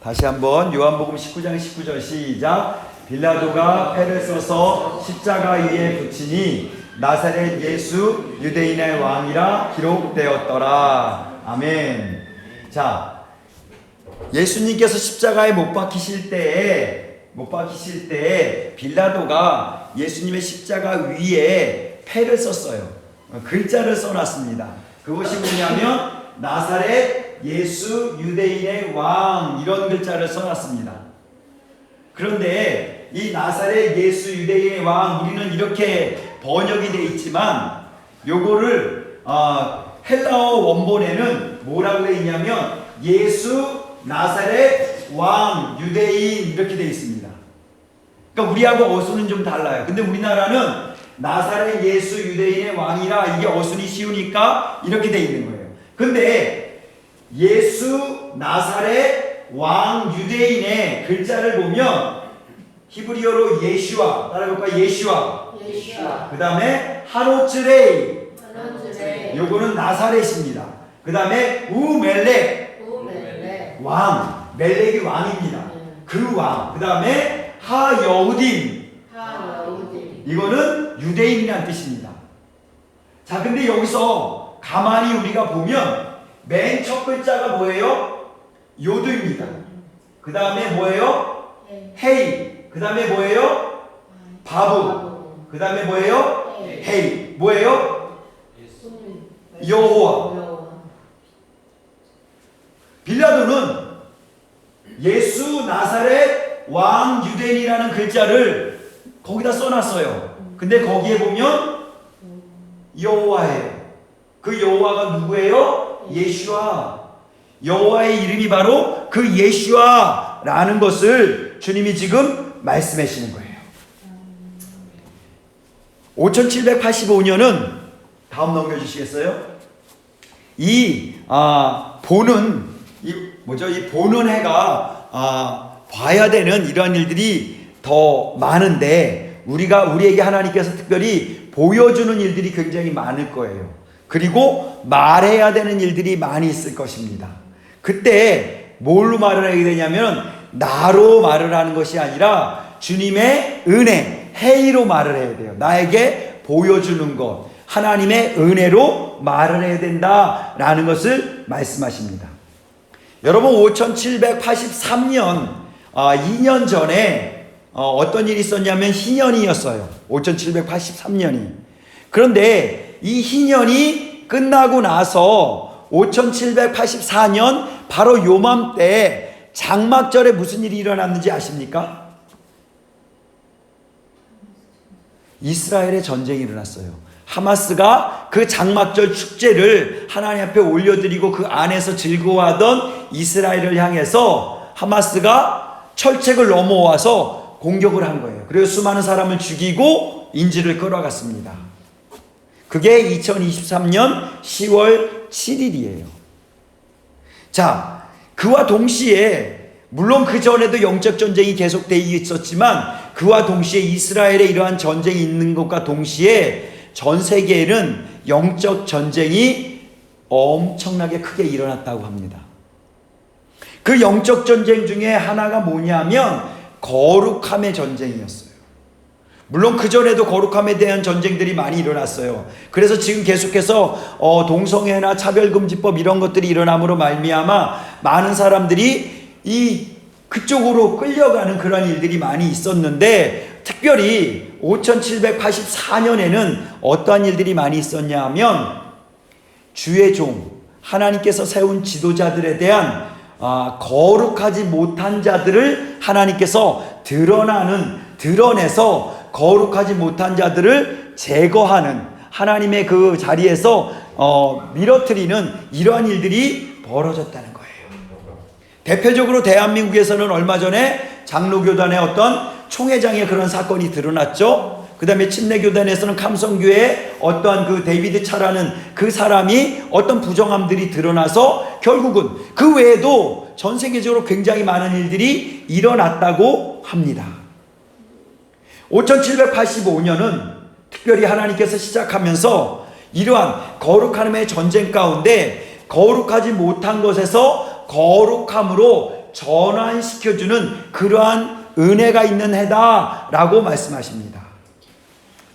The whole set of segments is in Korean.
다시 한번 요한복음 19장 19절 시작. 빌라도가 패를 써서 십자가 위에 붙이니 나사렛 예수 유대인의 왕이라 기록되었더라. 아멘. 자, 예수님께서 십자가에 못 박히실 때에 빌라도가 예수님의 십자가 위에 패를 썼어요. 글자를 써놨습니다. 그것이 뭐냐면 나사렛 예수 유대인의 왕, 이런 글자를 써놨습니다. 그런데 이 나사렛 예수 유대인의 왕, 우리는 이렇게 번역이 되어 있지만 요거를 헬라어 원본에는 뭐라고 되어 있냐면 예수 나사렛 왕 유대인 이렇게 되어 있습니다. 그러니까 우리하고 어순은 좀 달라요. 근데 우리나라는 나사렛 예수 유대인의 왕이라 이게 어순이 쉬우니까 이렇게 되어 있는 거예요. 근데 예수 나사렛 왕 유대인의 글자를 보면 히브리어로 예슈아, 따라해볼까요? 예슈아. 그 다음에 하노츠레이. 요거는 나사렛입니다. 그 다음에 우멜렉. 왕. 멜렉이 왕입니다. 그 왕. 그 다음에 하여우딘. 이거는 유대인이라는 뜻입니다. 자, 근데 여기서 가만히 우리가 보면 맨 첫 글자가 뭐예요? 요드입니다. 그 다음에 뭐예요? 헤이. 그 다음에 뭐예요? 바브. 그 다음에 뭐예요? 헤이. 뭐예요? 여호와. 빌라도는 예수 나사렛 왕 유대인이라는 글자를 거기다 써놨어요. 근데 거기에 보면 여호와예요. 그 여호와가 누구예요? 예슈아. 여호와의 이름이 바로 그 예슈아라는 것을 주님이 지금 말씀해 주시는 거예요. 5785년은 다음 넘겨주시겠어요? 이 보는 해가 봐야 되는 이러한 일들이 더 많은데 우리에게 하나님께서 특별히 보여주는 일들이 굉장히 많을 거예요. 그리고 말해야 되는 일들이 많이 있을 것입니다. 그때 뭘로 말을 하게 되냐면 나로 말을 하는 것이 아니라 주님의 은혜, 해의로 말을 해야 돼요. 나에게 보여주는 것, 하나님의 은혜로 말을 해야 된다라는 것을 말씀하십니다. 여러분 5783년 2년 전에 어떤 일이 있었냐면 희년이었어요. 5783년이. 그런데 이 희년이 끝나고 나서 5784년 바로 요맘때 장막절에 무슨 일이 일어났는지 아십니까? 이스라엘의 전쟁이 일어났어요. 하마스가 그 장막절 축제를 하나님 앞에 올려드리고 그 안에서 즐거워하던 이스라엘을 향해서 하마스가 철책을 넘어와서 공격을 한 거예요. 그래서 수많은 사람을 죽이고 인질을 끌어갔습니다. 그게 2023년 10월 7일이에요. 자, 그와 동시에 물론 그 전에도 영적 전쟁이 계속되어 있었지만 그와 동시에 이스라엘에 이러한 전쟁이 있는 것과 동시에 전 세계에는 영적 전쟁이 엄청나게 크게 일어났다고 합니다. 그 영적 전쟁 중에 하나가 뭐냐면 거룩함의 전쟁이었어요. 물론 그전에도 거룩함에 대한 전쟁들이 많이 일어났어요. 그래서 지금 계속해서 동성애나 차별금지법 이런 것들이 일어남으로 말미암아 많은 사람들이 그쪽으로 끌려가는 그런 일들이 많이 있었는데 특별히 5784년에는 어떠한 일들이 많이 있었냐 하면 주의 종, 하나님께서 세운 지도자들에 대한 거룩하지 못한 자들을 하나님께서 드러내서 거룩하지 못한 자들을 제거하는 하나님의 그 자리에서 밀어뜨리는 이러한 일들이 벌어졌다는 거예요. 대표적으로 대한민국에서는 얼마 전에 장로교단의 어떤 총회장의 그런 사건이 드러났죠. 그 다음에 침례교단에서는 감성교회의 어떠한 그 데이비드 차라는 그 사람이 어떤 부정함들이 드러나서 결국은 그 외에도 전 세계적으로 굉장히 많은 일들이 일어났다고 합니다. 5785년은 특별히 하나님께서 시작하면서 이러한 거룩함의 전쟁 가운데 거룩하지 못한 것에서 거룩함으로 전환시켜주는 그러한 은혜가 있는 해다라고 말씀하십니다.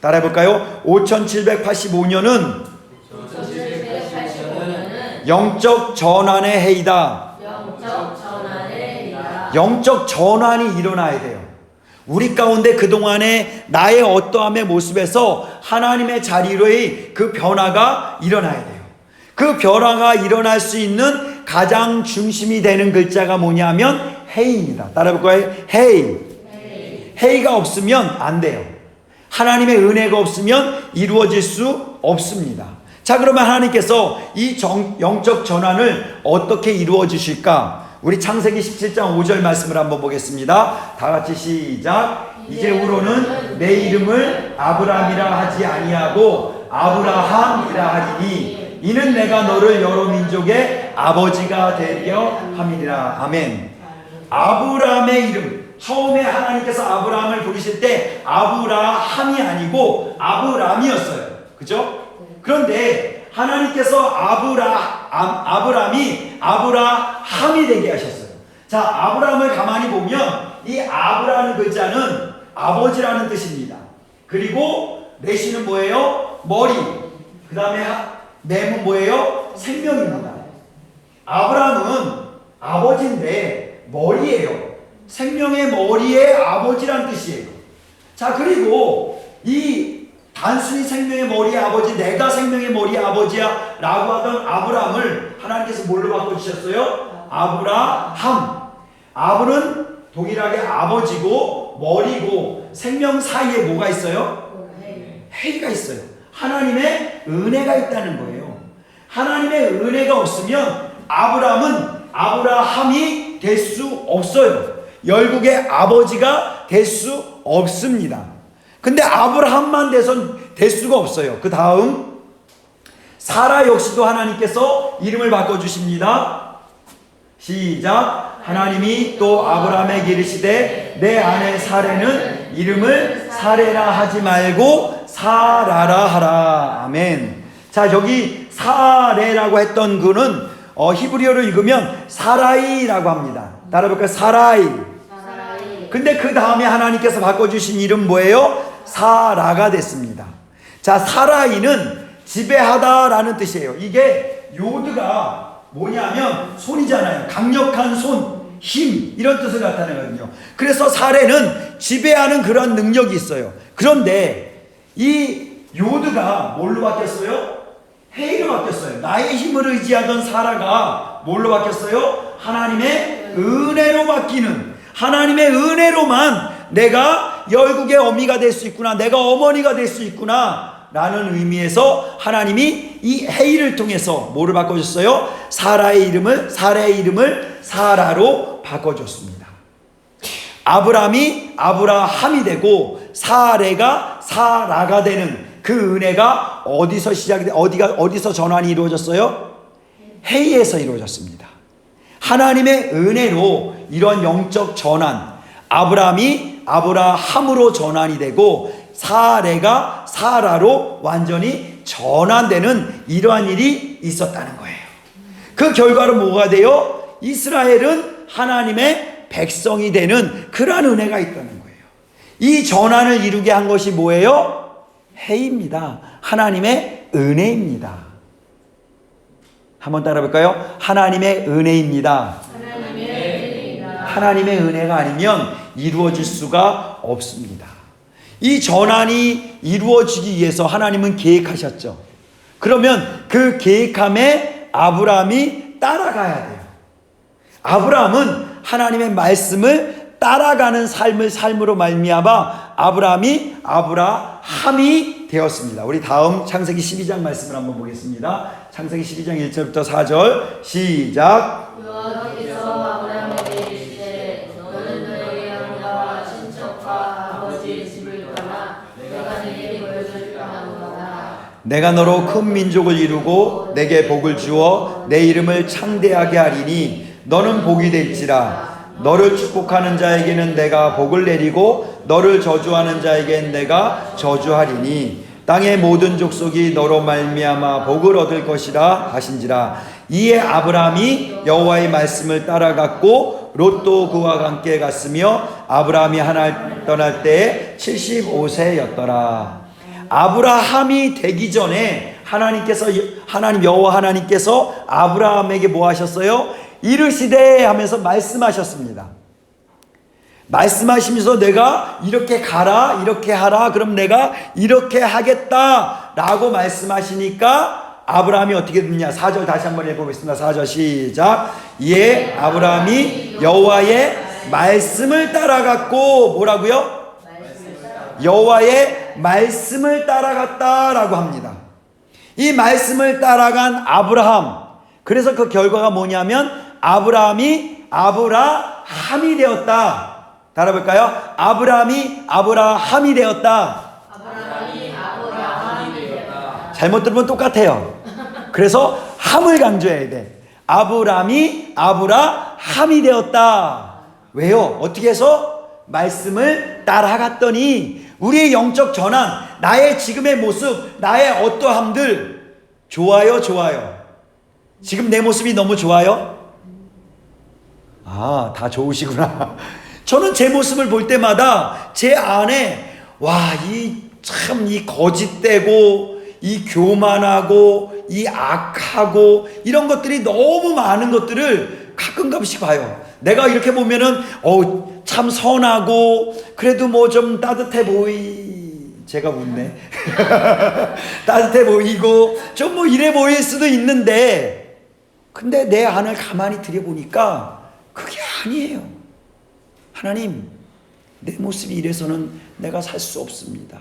따라해볼까요? 5785년은 영적 전환의 해이다. 영적 전환이 일어나야 돼요. 우리 가운데 그동안에 나의 어떠함의 모습에서 하나님의 자리로의 그 변화가 일어나야 돼요. 그 변화가 일어날 수 있는 가장 중심이 되는 글자가 뭐냐면 해입니다. 따라해볼까요? 해가 없으면 안 돼요. 하나님의 은혜가 없으면 이루어질 수 없습니다. 자, 그러면 하나님께서 이 영적 전환을 어떻게 이루어 주실까? 우리 창세기 17장 5절 말씀을 한번 보겠습니다. 다 같이 시작. 이제후로는 내 이름을 아브람이라 하지 아니하고 아브라함이라 하리니 이는 내가 너를 여러 민족의 아버지가 되려 함이니라. 아멘. 아브라함의 이름, 처음에 하나님께서 아브라함을 부르실 때 아브라함이 아니고 아브람이었어요. 그죠? 그런데 하나님께서 아브람이 아브라함이 되게 하셨어요. 자, 아브라함을 가만히 보면 이 아브라는 글자는 아버지라는 뜻입니다. 그리고 레시는 뭐예요? 머리. 그 다음에 렘은 뭐예요? 생명입니다. 아브라함은 아버지인데 머리예요. 생명의 머리의 아버지란 뜻이에요. 자, 그리고 이 단순히 생명의 머리의 아버지, 내가 생명의 머리의 아버지야 라고 하던 아브람을 하나님께서 뭘로 바꿔주셨어요? 아브라함. 아브는 동일하게 아버지고 머리고 생명 사이에 뭐가 있어요? 해가 있어요. 하나님의 은혜가 있다는 거예요. 하나님의 은혜가 없으면 아브라함이 될 수 없어요. 열국의 아버지가 될 수 없습니다. 근데 아브라함만 될 수가 없어요. 그 다음 사라 역시도 하나님께서 이름을 바꿔주십니다. 시작. 하나님이 또 아브라함에게 이르시되 내 아내 사레는 이름을 사레라 하지 말고 사라라 하라. 아멘. 자, 여기 사레라고 했던 그는 히브리어로 읽으면 사라이라고 합니다. 따라해볼까요? 사라이. 근데 그 다음에 하나님께서 바꿔주신 이름 뭐예요? 사라가 됐습니다. 자, 사라이는 지배하다라는 뜻이에요. 이게 요드가 뭐냐면 손이잖아요. 강력한 손, 힘, 이런 뜻을 나타내거든요. 그래서 사레는 지배하는 그런 능력이 있어요. 그런데 이 요드가 뭘로 바뀌었어요? 헤이로 바뀌었어요. 나의 힘을 의지하던 사라가 뭘로 바뀌었어요? 하나님의 은혜로 바뀌는, 하나님의 은혜로만 내가 열국의 어미가 될 수 있구나, 내가 어머니가 될 수 있구나 라는 의미에서 하나님이 이 헤이를 통해서 뭐를 바꿔줬어요? 사라의 이름을 사라로 바꿔줬습니다. 아브람이 아브라함이 되고 사레가 사라가 되는 그 은혜가 어디서 전환이 이루어졌어요? 헤이에서 이루어졌습니다. 하나님의 은혜로 이런 영적 전환, 아브람이 아브라함으로 전환이 되고 사레가 사라로 완전히 전환되는 이러한 일이 있었다는 거예요. 그 결과로 뭐가 돼요? 이스라엘은 하나님의 백성이 되는 그러한 은혜가 있다는 거예요. 이 전환을 이루게 한 것이 뭐예요? 해입니다. 하나님의 은혜입니다. 한번 따라 볼까요? 하나님의 은혜입니다. 하나님의 은혜가 아니면 이루어질 수가 없습니다. 이 전환이 이루어지기 위해서 하나님은 계획하셨죠. 그러면 그 계획함에 아브라함이 따라가야 돼요. 아브라함은 하나님의 말씀을 따라가는 삶으로 말미암아 아브라함이 되었습니다. 우리 다음 창세기 12장 말씀을 한번 보겠습니다. 창세기 12장 1절부터 4절 시작. 여호와께서 아브라함에게 이르시되 너는 너의 형제와 친척과 아버지의 집을 떠나 내가 네게 보여줄 땅으로 가라. 내가 너로 큰 민족을 이루고 내게 복을 주어 내 이름을 창대하게 하리니 너는 복이 될지라. 너를 축복하는 자에게는 내가 복을 내리고 너를 저주하는 자에게는 내가 저주하리니 땅의 모든 족속이 너로 말미암아 복을 얻을 것이라 하신지라. 이에 아브라함이 여호와의 말씀을 따라갔고 롯도 그와 함께 갔으며 아브라함이 하나님 떠날 때에 75세였더라. 아브라함이 되기 전에 하나님 여호와 하나님께서 아브라함에게 뭐 하셨어요? 이르시되 하면서 말씀하셨습니다. 말씀하시면서 내가 이렇게 가라, 이렇게 하라, 그럼 내가 이렇게 하겠다 라고 말씀하시니까 아브라함이 어떻게 됐냐? 4절 다시 한번 읽어보겠습니다. 4절 시작. 예, 아브라함이 여호와의 말씀을 따라갔고, 뭐라고요? 여호와의 말씀을 따라갔다라고 합니다. 이 말씀을 따라간 아브라함, 그래서 그 결과가 뭐냐면 아브라함이 아브라함이 되었다. 따라볼까요? 아브라함이 되었다. 잘못 들으면 똑같아요. 그래서 함을 강조해야 돼. 아브라함이 되었다. 왜요? 어떻게 해서? 말씀을 따라갔더니 우리의 영적 전환, 나의 지금의 모습, 나의 어떠함들 좋아요? 지금 내 모습이 너무 좋아요? 아, 다 좋으시구나. 저는 제 모습을 볼 때마다 제 안에 이 거짓되고 이 교만하고 이 악하고 이런 것들이 너무 많은 것들을 가끔가끔씩 봐요. 내가 이렇게 보면은 참 선하고 그래도 뭐 좀 따뜻해 제가 웃네. 따뜻해 보이고 좀 뭐 이래 보일 수도 있는데, 근데 내 안을 가만히 들여보니까 그게 아니에요. 하나님, 내 모습이 이래서는 내가 살 수 없습니다.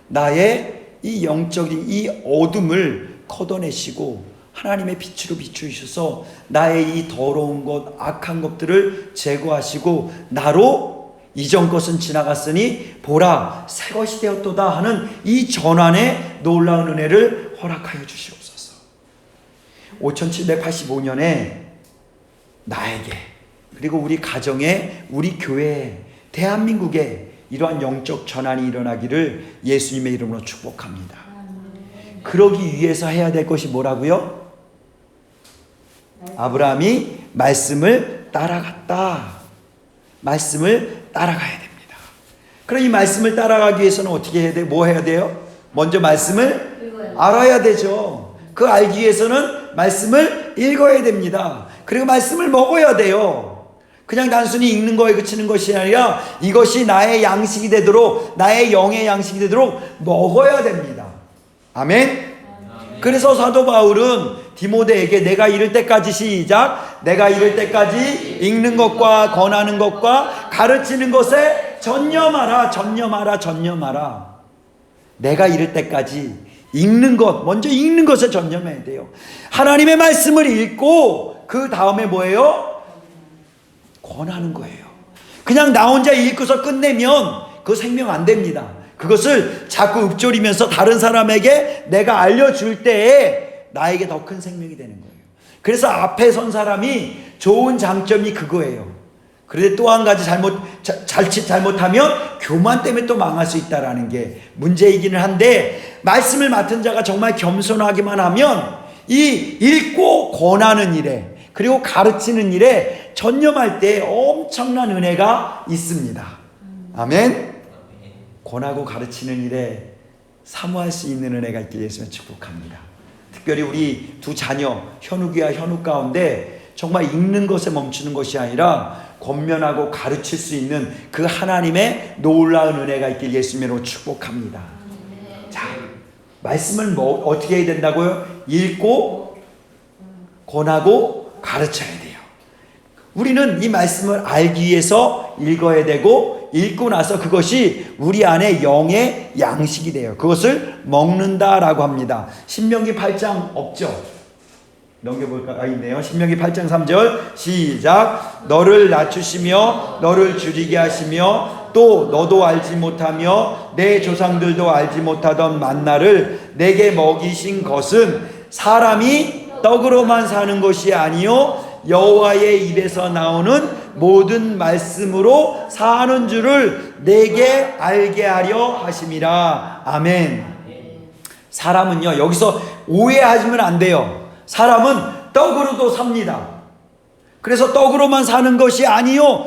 나의 이 영적인 이 어둠을 걷어내시고 하나님의 빛으로 비추셔서 나의 이 더러운 것, 악한 것들을 제거하시고 나로 이전 것은 지나갔으니 보라 새 것이 되었도다 하는 이 전환의 놀라운 은혜를 허락하여 주시옵소서. 5785년에 나에게, 그리고 우리 가정에, 우리 교회에, 대한민국에 이러한 영적 전환이 일어나기를 예수님의 이름으로 축복합니다. 그러기 위해서 해야 될 것이 뭐라고요? 아브라함이 말씀을 따라갔다. 말씀을 따라가야 됩니다. 그럼 이 말씀을 따라가기 위해서는 어떻게 해야 돼요? 뭐 해야 돼요? 먼저 말씀을 알아야 되죠. 그 알기 위해서는 말씀을 읽어야 됩니다. 그리고 말씀을 먹어야 돼요. 그냥 단순히 읽는 거에 그치는 것이 아니라 이것이 나의 양식이 되도록, 나의 영의 양식이 되도록 먹어야 됩니다. 아멘? 그래서 사도 바울은 디모데에게 내가 이를 때까지 시작. 내가 이를 때까지 읽는 것과 권하는 것과 가르치는 것에 전념하라. 내가 이를 때까지 읽는 것, 먼저 읽는 것에 전념해야 돼요. 하나님의 말씀을 읽고 그 다음에 뭐예요? 권하는 거예요. 그냥 나 혼자 읽고서 끝내면 그거 생명 안 됩니다. 그것을 자꾸 읊조리면서 다른 사람에게 내가 알려줄 때에 나에게 더 큰 생명이 되는 거예요. 그래서 앞에 선 사람이 좋은 장점이 그거예요. 그런데 또 한 가지 잘못하면 교만 때문에 또 망할 수 있다라는 게 문제이기는 한데, 말씀을 맡은 자가 정말 겸손하기만 하면 이 읽고 권하는 일에, 그리고 가르치는 일에 전념할 때 엄청난 은혜가 있습니다. 아멘. 권하고 가르치는 일에 사모할 수 있는 은혜가 있길 예수님 축복합니다. 특별히 우리 두 자녀 현욱이와 현욱 가운데 정말 읽는 것에 멈추는 것이 아니라 권면하고 가르칠 수 있는 그 하나님의 놀라운 은혜가 있길 예수님으로 축복합니다. 자, 말씀을 어떻게 해야 된다고요? 읽고 권하고 가르쳐야 돼요. 우리는 이 말씀을 알기 위해서 읽어야 되고, 읽고 나서 그것이 우리 안에 영의 양식이 돼요. 그것을 먹는다라고 합니다. 신명기 8장 없죠? 넘겨볼까? 있네요. 신명기 8장 3절 시작. 너를 낮추시며 너를 줄이게 하시며 또 너도 알지 못하며 내 조상들도 알지 못하던 만나를 내게 먹이신 것은 사람이 떡으로만 사는 것이 아니요 여호와의 입에서 나오는 모든 말씀으로 사는 줄을 내게 알게 하려 하심이라. 아멘. 사람은요, 여기서 오해하시면 안 돼요. 사람은 떡으로도 삽니다. 그래서 떡으로만 사는 것이 아니요,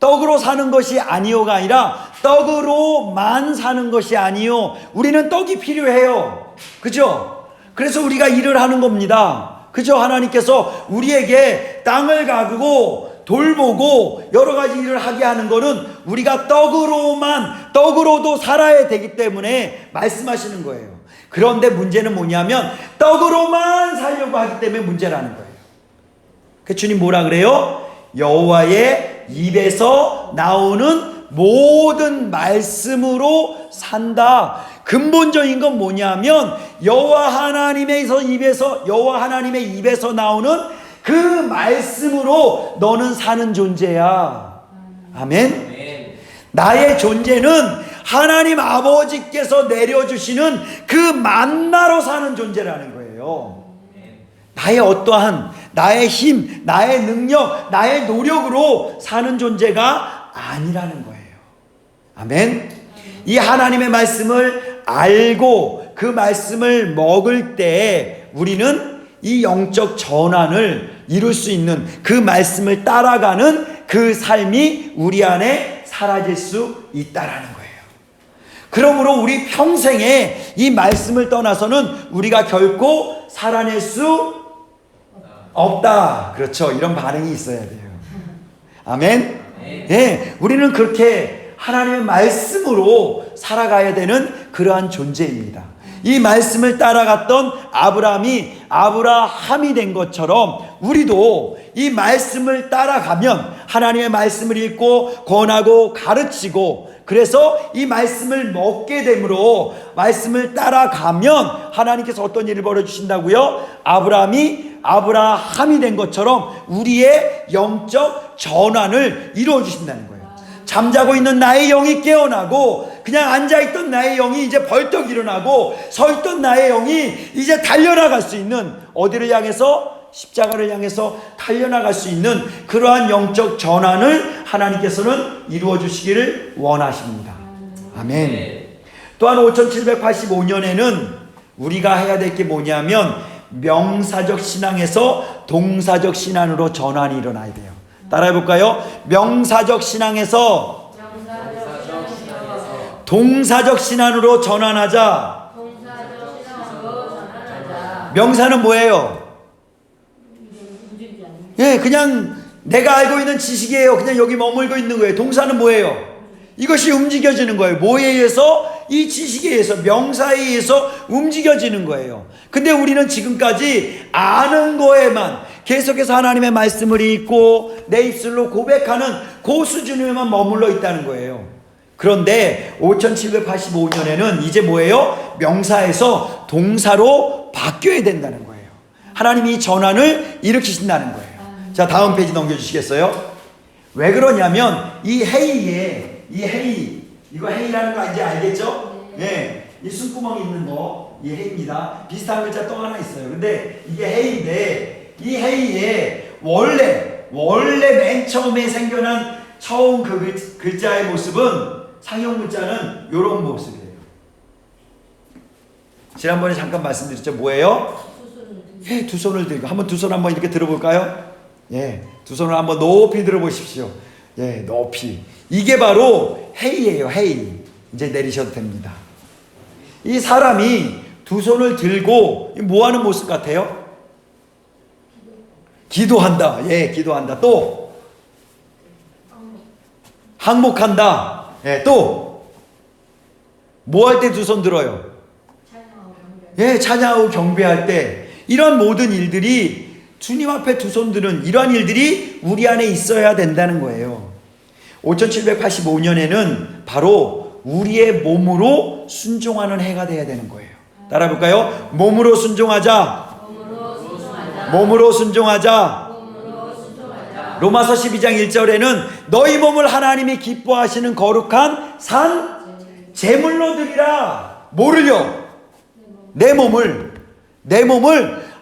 떡으로 사는 것이 아니요가 아니라 떡으로만 사는 것이 아니요, 우리는 떡이 필요해요. 그죠? 그래서 우리가 일을 하는 겁니다. 그죠? 하나님께서 우리에게 땅을 가꾸고 돌보고 여러 가지 일을 하게 하는 거는 우리가 떡으로도 살아야 되기 때문에 말씀하시는 거예요. 그런데 문제는 뭐냐면 떡으로만 살려고 하기 때문에 문제라는 거예요. 그 주님 뭐라 그래요? 여호와의 입에서 나오는 모든 말씀으로 산다. 근본적인 건 뭐냐면 여호와 하나님의 입에서 나오는 그 말씀으로 너는 사는 존재야. 아멘. 나의 존재는 하나님 아버지께서 내려주시는 그 만나로 사는 존재라는 거예요. 나의 어떠한 나의 힘, 나의 능력, 나의 노력으로 사는 존재가 아니라는 거예요. 아멘. 이 하나님의 말씀을 알고 그 말씀을 먹을 때 우리는 이 영적 전환을 이룰 수 있는, 그 말씀을 따라가는 그 삶이 우리 안에 사라질 수 있다라는 거예요. 그러므로 우리 평생에 이 말씀을 떠나서는 우리가 결코 살아낼 수 없다. 그렇죠. 이런 반응이 있어야 돼요. 아멘. 네, 우리는 그렇게 하나님의 말씀으로 살아가야 되는 그러한 존재입니다. 이 말씀을 따라갔던 아브라함이 된 것처럼 우리도 이 말씀을 따라가면, 하나님의 말씀을 읽고 권하고 가르치고, 그래서 이 말씀을 먹게 되므로 말씀을 따라가면 하나님께서 어떤 일을 벌여주신다고요? 아브라함이 된 것처럼 우리의 영적 전환을 이루어 주신다는 거예요. 잠자고 있는 나의 영이 깨어나고, 그냥 앉아있던 나의 영이 이제 벌떡 일어나고, 서있던 나의 영이 이제 달려나갈 수 있는, 어디를 향해서? 십자가를 향해서 달려나갈 수 있는 그러한 영적 전환을 하나님께서는 이루어 주시기를 원하십니다. 아멘. 또한 5785년에는 우리가 해야 될 게 뭐냐면 명사적 신앙에서 동사적 신앙으로 전환이 일어나야 돼요. 따라해 볼까요? 명사적 신앙에서 동사적 신앙으로 전환하자. 명사는 뭐예요? 예, 그냥 내가 알고 있는 지식이에요. 그냥 여기 머물고 있는 거예요. 동사는 뭐예요? 이것이 움직여지는 거예요. 뭐에 의해서? 이 지식에 의해서, 명사에 의해서 움직여지는 거예요. 근데 우리는 지금까지 아는 거에만, 계속해서 하나님의 말씀을 읽고 내 입술로 고백하는 그 수준에만 머물러 있다는 거예요. 그런데 5785년에는 이제 뭐예요? 명사에서 동사로 바뀌어야 된다는 거예요. 하나님이 이 전환을 일으키신다는 거예요. 자, 다음 페이지 넘겨주시겠어요? 왜 그러냐면 이 이거 헤이라는 거 이제 알겠죠? 네, 이 숨구멍이 있는 거, 이 헤이입니다. 비슷한 글자 또 하나 있어요. 근데 이게 헤이인데, 이 헤이에 원래 맨 처음에 생겨난 처음 그 글자의 모습은, 상형 문자는 이런 모습이에요. 지난번에 잠깐 말씀드렸죠. 뭐예요? 예, 두 손을 들고, 두 손 한번 이렇게 들어볼까요? 예, 두 손을 한번 높이 들어보십시오. 예, 높이. 이게 바로 헤이예요, 헤이. 이제 내리셔도 됩니다. 이 사람이 두 손을 들고 뭐 하는 모습 같아요? 기도한다. 예, 기도한다. 또 항복한다. 예, 또 뭐 할 때 두 손 들어요? 예, 찬양하고 경배할 때. 이런 모든 일들이, 주님 앞에 두 손 드는 이러한 일들이 우리 안에 있어야 된다는 거예요. 5785년에는 바로 우리의 몸으로 순종하는 해가 되어야 되는 거예요. 따라 볼까요? 몸으로 순종하자. 몸으로 순종하자. 로마서 12장 1절에는 너희 몸을 하나님이 기뻐하시는 거룩한 산 제물로 드리라. 뭐를요? 내 몸을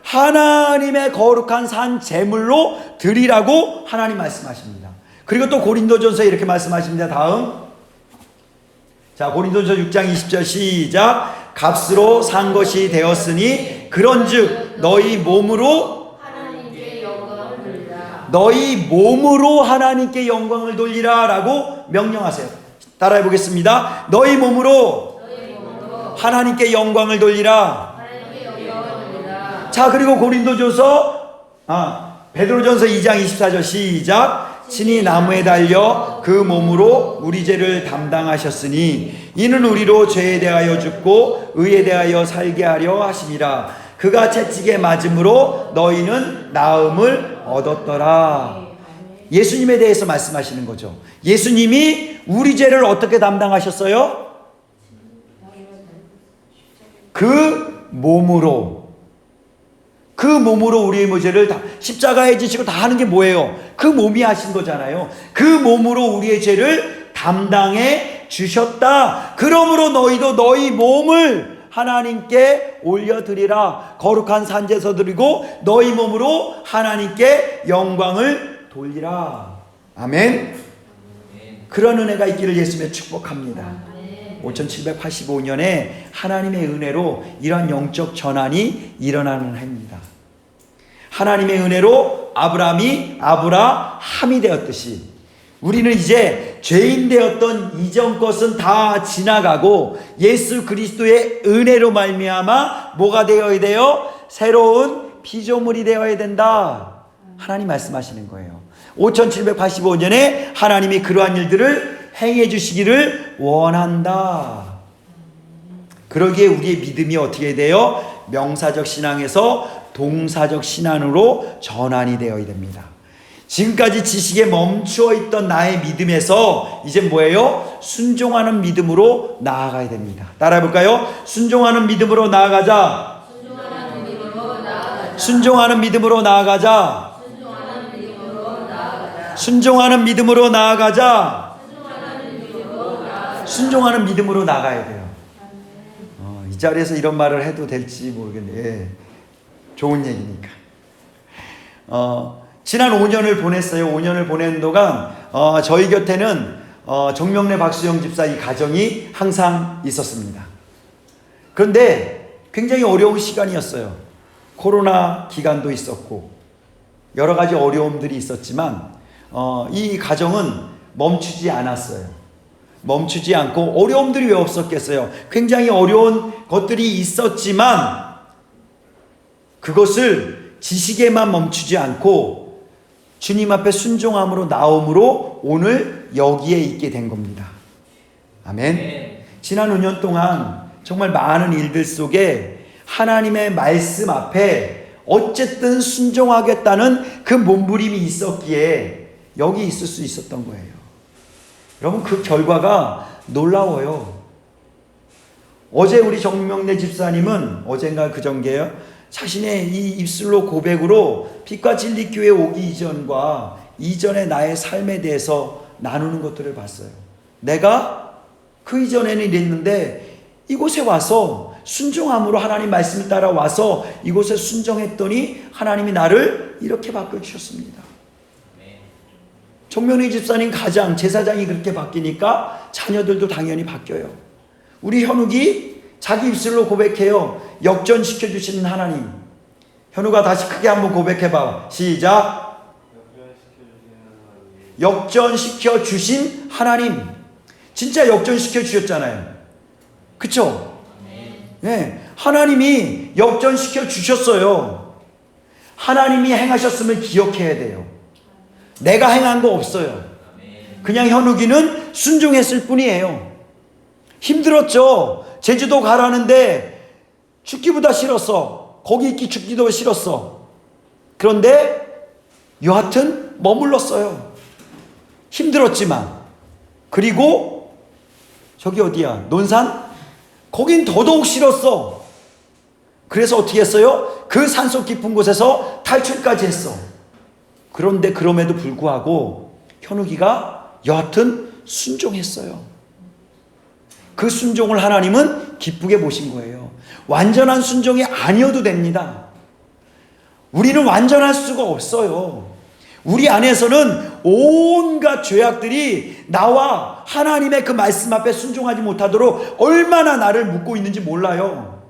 하나님의 거룩한 산 제물로 드리라고 하나님 말씀하십니다. 그리고 또 고린도전서에 이렇게 말씀하십니다. 다음, 자, 고린도전서 6장 20절 시작. 값으로 산 것이 되었으니 그런즉 너희 몸으로 하나님께 영광을 돌리라. 너희 몸으로 하나님께 영광을 돌리라 라고 명령하세요. 따라해 보겠습니다. 너희 몸으로 하나님께 영광을 돌리라. 자, 그리고 베드로전서 2장 24절 시작. 친히 나무에 달려 그 몸으로 우리 죄를 담당하셨으니 이는 우리로 죄에 대하여 죽고 의에 대하여 살게 하려 하심이라. 그가 채찍에 맞음으로 너희는 나음을 얻었더라. 예수님에 대해서 말씀하시는 거죠. 예수님이 우리 죄를 어떻게 담당하셨어요? 그 몸으로 우리의 죄를 다 십자가에 지시고 다 하는 게 뭐예요? 그 몸이 하신 거잖아요. 그 몸으로 우리의 죄를 담당해 주셨다. 그러므로 너희도 너희 몸을 하나님께 올려드리라. 거룩한 산제서 드리고 너희 몸으로 하나님께 영광을 돌리라. 아멘. 그런 은혜가 있기를 예수님의 축복합니다. 5785년에 하나님의 은혜로 이러한 영적 전환이 일어나는 해입니다. 하나님의 은혜로 아브라함이 되었듯이 우리는 이제 죄인 되었던 이전 것은 다 지나가고 예수 그리스도의 은혜로 말미암아 뭐가 되어야 돼요? 새로운 피조물이 되어야 된다. 하나님 말씀하시는 거예요. 5785년에 하나님이 그러한 일들을 행해 주시기를 원한다. 그러기에 우리의 믿음이 어떻게 돼요? 명사적 신앙에서 동사적 신앙으로 전환이 되어야 됩니다. 지금까지 지식에 멈추어 있던 나의 믿음에서 이제 뭐예요? 순종하는 믿음으로 나아가야 됩니다. 따라해 볼까요? 순종하는 믿음으로 나아가자. 순종하는 믿음으로 나아가자. 순종하는 믿음으로 나아가자. 순종하는 믿음으로 나가야 돼요. 이 자리에서 이런 말을 해도 될지 모르겠네요. 예, 좋은 얘기니까. 지난 5년을 보냈어요. 5년을 보낸 동안 저희 곁에는 정명래 박수영 집사 이 가정이 항상 있었습니다. 그런데 굉장히 어려운 시간이었어요. 코로나 기간도 있었고 여러 가지 어려움들이 있었지만 이 가정은 멈추지 않았어요. 멈추지 않고 어려움들이 왜 없었겠어요? 굉장히 어려운 것들이 있었지만 그것을 지식에만 멈추지 않고 주님 앞에 순종함으로 나옴으로 오늘 여기에 있게 된 겁니다. 아멘. 지난 5년 동안 정말 많은 일들 속에 하나님의 말씀 앞에 어쨌든 순종하겠다는 그 몸부림이 있었기에 여기 있을 수 있었던 거예요. 여러분, 그 결과가 놀라워요. 어제 우리 정명래 집사님은 어젠가 그전게요, 자신의 이 입술로 고백으로 빛과 진리 교회 오기 이전과 이전의 나의 삶에 대해서 나누는 것들을 봤어요. 내가 그 이전에는 이랬는데 이곳에 와서 순종함으로 하나님 말씀을 따라 와서 이곳에 순종했더니 하나님이 나를 이렇게 바꿔주셨습니다. 정명래 집사님 가장 제사장이 그렇게 바뀌니까 자녀들도 당연히 바뀌어요. 우리 현욱이 자기 입술로 고백해요. 역전시켜 주시는 하나님. 현욱아, 다시 크게 한번 고백해봐. 시작. 역전시켜 주신 하나님. 진짜 역전시켜 주셨잖아요. 그쵸? 네, 하나님이 역전시켜 주셨어요. 하나님이 행하셨으면 기억해야 돼요. 내가 행한 거 없어요. 그냥 현욱이는 순종했을 뿐이에요. 힘들었죠. 제주도 가라는데 죽기보다 싫었어. 거기 있기 죽기도 싫었어. 그런데 여하튼 머물렀어요. 힘들었지만. 그리고 저기 어디야? 논산? 거긴 더더욱 싫었어. 그래서 어떻게 했어요? 그 산속 깊은 곳에서 탈출까지 했어. 그런데 그럼에도 불구하고 현욱이가 여하튼 순종했어요. 그 순종을 하나님은 기쁘게 보신 거예요. 완전한 순종이 아니어도 됩니다. 우리는 완전할 수가 없어요. 우리 안에서는 온갖 죄악들이 나와 하나님의 그 말씀 앞에 순종하지 못하도록 얼마나 나를 묶고 있는지 몰라요.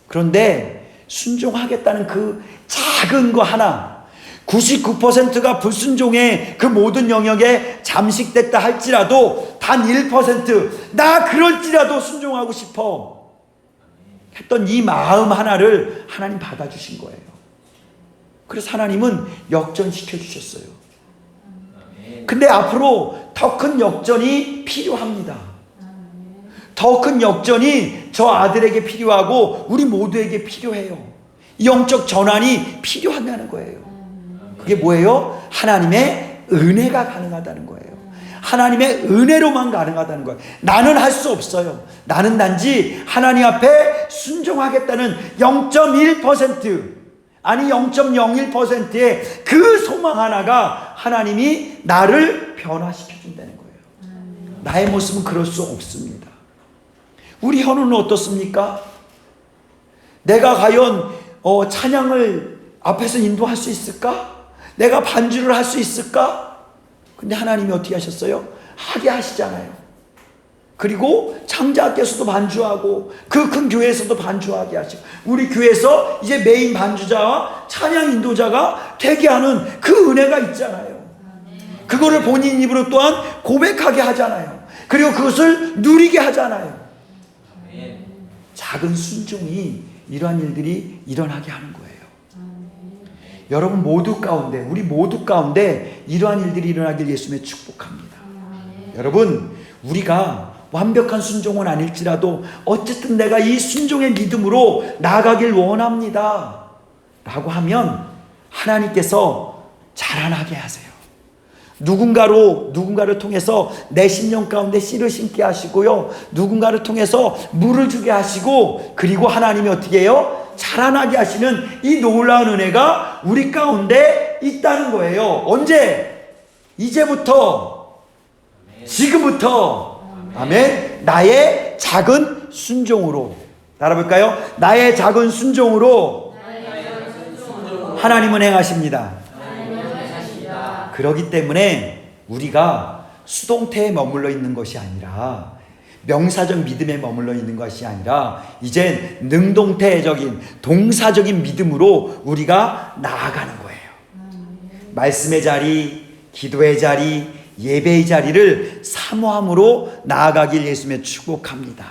그런데 순종하겠다는 그 작은 거 하나, 99%가 불순종의 그 모든 영역에 잠식됐다 할지라도 단 1%나 그럴지라도 순종하고 싶어 했던 이 마음 하나를 하나님 받아주신 거예요. 그래서 하나님은 역전시켜 주셨어요. 근데 앞으로 더 큰 역전이 필요합니다. 더 큰 역전이 저 아들에게 필요하고 우리 모두에게 필요해요. 영적 전환이 필요하다는 거예요. 그게 뭐예요? 하나님의 은혜가 가능하다는 거예요. 하나님의 은혜로만 가능하다는 거예요. 나는 할 수 없어요. 나는 단지 하나님 앞에 순종하겠다는 0.1% 아니 0.01%의 그 소망 하나가 하나님이 나를 변화시켜 준다는 거예요. 나의 모습은 그럴 수 없습니다. 우리 현우는 어떻습니까? 내가 과연 찬양을 앞에서 인도할 수 있을까? 내가 반주를 할 수 있을까? 근데 하나님이 어떻게 하셨어요? 하게 하시잖아요. 그리고 창자께서도 반주하고 그 큰 교회에서도 반주하게 하시고 우리 교회에서 이제 메인 반주자와 찬양 인도자가 되게 하는 그 은혜가 있잖아요. 그거를 본인 입으로 또한 고백하게 하잖아요. 그리고 그것을 누리게 하잖아요. 작은 순종이 이러한 일들이 일어나게 하는 거예요. 여러분 모두 가운데 우리 모두 가운데 이러한 일들이 일어나길 예수님의 축복합니다. 여러분 우리가 완벽한 순종은 아닐지라도 어쨌든 내가 이 순종의 믿음으로 나아가길 원합니다 라고 하면 하나님께서 자라나게 하세요. 누군가를 통해서 내 심령 가운데 씨를 심게 하시고요, 누군가를 통해서 물을 주게 하시고, 그리고 하나님이 어떻게 해요? 자라나게 하시는 이 놀라운 은혜가 우리 가운데 있다는 거예요. 언제? 이제부터, 지금부터. 아멘. 나의 작은 순종으로. 따라볼까요? 나의 작은 순종으로 하나님은 행하십니다. 그렇기 때문에 우리가 수동태에 머물러 있는 것이 아니라, 명사적 믿음에 머물러 있는 것이 아니라 이젠 능동태적인 동사적인 믿음으로 우리가 나아가는 거예요. 말씀의 자리, 기도의 자리, 예배의 자리를 사모함으로 나아가길 예수님의 축복합니다.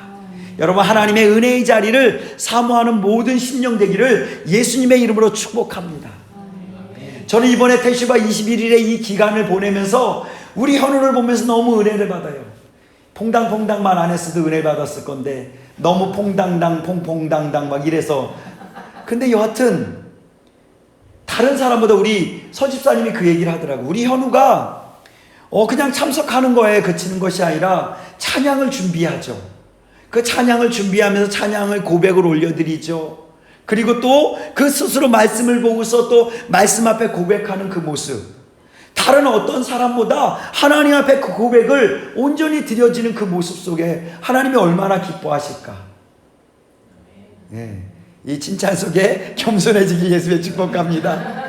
여러분 하나님의 은혜의 자리를 사모하는 모든 심령 되기를 예수님의 이름으로 축복합니다. 저는 이번에 태시바 21일의 이 기간을 보내면서 우리 현우를 보면서 너무 은혜를 받아요. 퐁당퐁당만 안 했어도 은혜 받았을 건데 너무 퐁당당 퐁퐁당당 막 이래서. 근데 여하튼 다른 사람보다 우리 서집사님이 그 얘기를 하더라고. 우리 현우가 그냥 참석하는 거에 그치는 것이 아니라 찬양을 준비하죠. 그 찬양을 준비하면서 찬양을 고백을 올려드리죠. 그리고 또 그 스스로 말씀을 보고서 또 말씀 앞에 고백하는 그 모습, 다른 어떤 사람보다 하나님 앞에 그 고백을 온전히 드려지는 그 모습 속에 하나님이 얼마나 기뻐하실까. 예, 이 칭찬 속에 겸손해지기 예수의 축복합니다.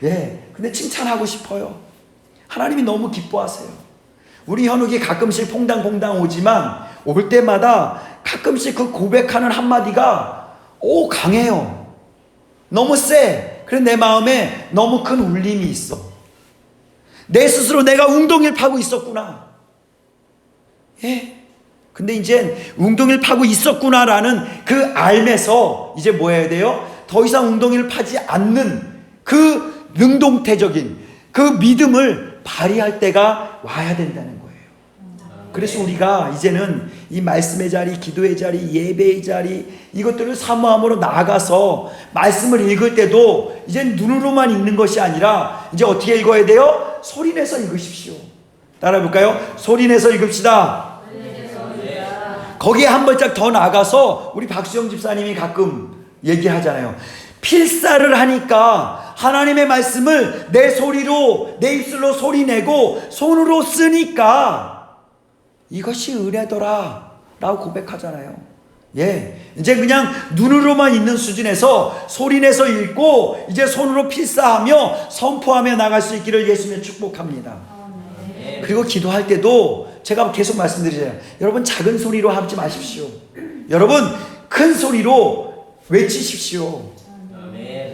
예, 근데 칭찬하고 싶어요. 하나님이 너무 기뻐하세요. 우리 현욱이 가끔씩 퐁당퐁당 오지만 올 때마다 가끔씩 그 고백하는 한마디가 강해요. 너무 세. 그래서 내 마음에 너무 큰 울림이 있어. 내 스스로 내가 웅동이를 파고 있었구나. 예. 근데 이제 웅동이를 파고 있었구나라는 그 알면서 이제 뭐 해야 돼요? 더 이상 웅동이를 파지 않는 그 능동태적인 그 믿음을 발휘할 때가 와야 된다는 거예요. 그래서 우리가 이제는 이 말씀의 자리, 기도의 자리, 예배의 자리, 이것들을 사모함으로 나아가서 말씀을 읽을 때도 이제 눈으로만 읽는 것이 아니라 이제 어떻게 읽어야 돼요? 소리내서 읽으십시오. 따라해볼까요? 소리내서 읽읍시다. 거기에 한 발짝 더 나가서 우리 박수영 집사님이 가끔 얘기하잖아요. 필사를 하니까 하나님의 말씀을 내 소리로, 내 입술로 소리내고 손으로 쓰니까 이것이 은혜더라 라고 고백하잖아요. 예, 이제 그냥 눈으로만 있는 수준에서 소리내서 읽고 이제 손으로 필사하며 선포하며 나갈 수 있기를 예수님의 축복합니다. 그리고 기도할 때도 제가 계속 말씀드리잖아요. 여러분 작은 소리로 하지 마십시오. 여러분 큰 소리로 외치십시오.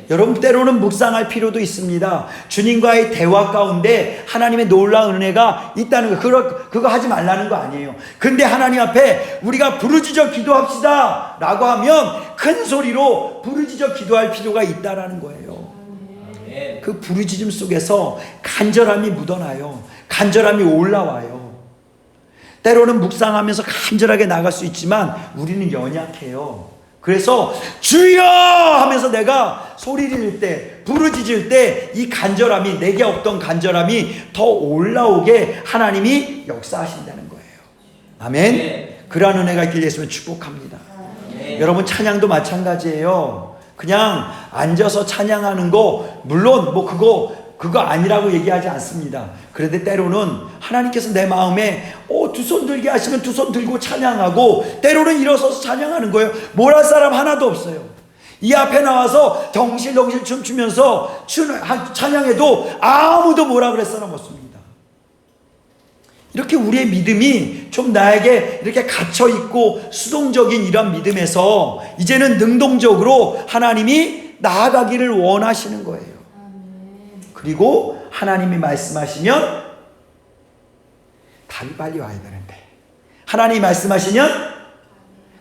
여러분 때로는 묵상할 필요도 있습니다. 주님과의 대화 가운데 하나님의 놀라운 은혜가 있다는 거, 그거 하지 말라는 거 아니에요. 근데 하나님 앞에 우리가 부르짖어 기도합시다 라고 하면 큰 소리로 부르짖어 기도할 필요가 있다라는 거예요. 그 부르짖음 속에서 간절함이 묻어나요. 간절함이 올라와요. 때로는 묵상하면서 간절하게 나갈 수 있지만 우리는 연약해요. 그래서 주여 하면서 내가 소리 지를 때, 부르짖을 때 이 간절함이, 내게 없던 간절함이 더 올라오게 하나님이 역사하신다는 거예요. 아멘. 그러한 은혜가 있길 예수님을 축복합니다. 여러분 찬양도 마찬가지예요. 그냥 앉아서 찬양하는 거 물론 뭐 그거 아니라고 얘기하지 않습니다. 그런데 때로는 하나님께서 내 마음에 두 손 들게 하시면 두 손 들고 찬양하고, 때로는 일어서서 찬양하는 거예요. 뭘 할 사람 하나도 없어요. 이 앞에 나와서 덩실덩실 춤추면서 찬양해도 아무도 뭐라 그럴 사람 없습니다. 이렇게 우리의 믿음이 좀 나에게 이렇게 갇혀있고 수동적인 이런 믿음에서 이제는 능동적으로 하나님이 나아가기를 원하시는 거예요. 그리고 하나님이 말씀하시면 답이 빨리 와야 되는데, 하나님이 말씀하시면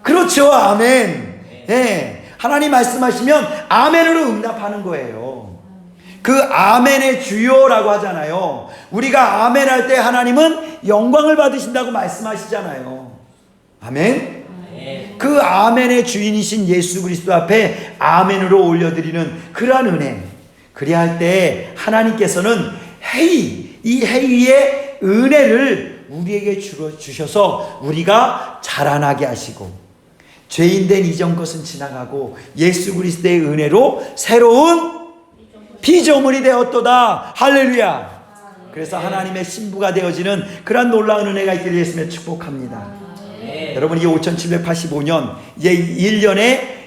그렇죠, 아멘. 네. 하나님 말씀하시면 아멘으로 응답하는 거예요. 그 아멘의 주요라고 하잖아요. 우리가 아멘 할 때 하나님은 영광을 받으신다고 말씀하시잖아요. 아멘. 그 아멘의 주인이신 예수 그리스도 앞에 아멘으로 올려드리는 그러한 은혜, 그래야 할 때 하나님께서는 이 회의의 은혜를 우리에게 주셔서 우리가 자라나게 하시고, 죄인된 이전 것은 지나가고 예수 그리스도의 은혜로 새로운 피조물이 되었도다. 할렐루야. 그래서 하나님의 신부가 되어지는 그런 놀라운 은혜가 있기를 예수님의 축복합니다. 여러분, 이 5785년 이제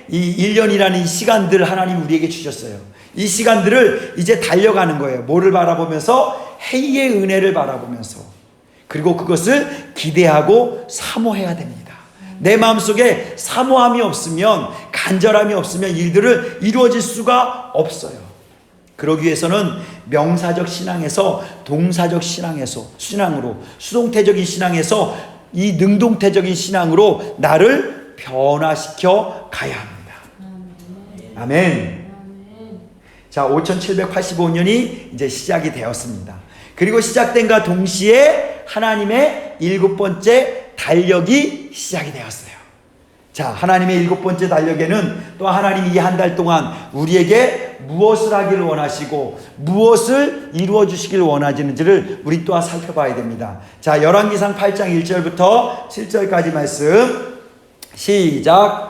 1년이라는 이 시간들을 하나님 우리에게 주셨어요. 이 시간들을 이제 달려가는 거예요. 뭐를 바라보면서? 회의의 은혜를 바라보면서. 그리고 그것을 기대하고 사모해야 됩니다. 내 마음속에 사모함이 없으면, 간절함이 없으면 일들을 이루어질 수가 없어요. 그러기 위해서는 명사적 신앙에서 동사적 신앙으로, 수동태적인 신앙에서 이 능동태적인 신앙으로 나를 변화시켜 가야 합니다. 아멘. 자, 5785년이 이제 시작이 되었습니다. 그리고 시작된과 동시에 하나님의 7번째 달력이 시작이 되었어요. 자, 하나님의 7번째 달력에는 또 하나님이 이 한 달 동안 우리에게 무엇을 하기를 원하시고 무엇을 이루어 주시기를 원하시는지를 우리 또한 살펴봐야 됩니다. 자, 열왕기상 8장 1절부터 7절까지 말씀 시작.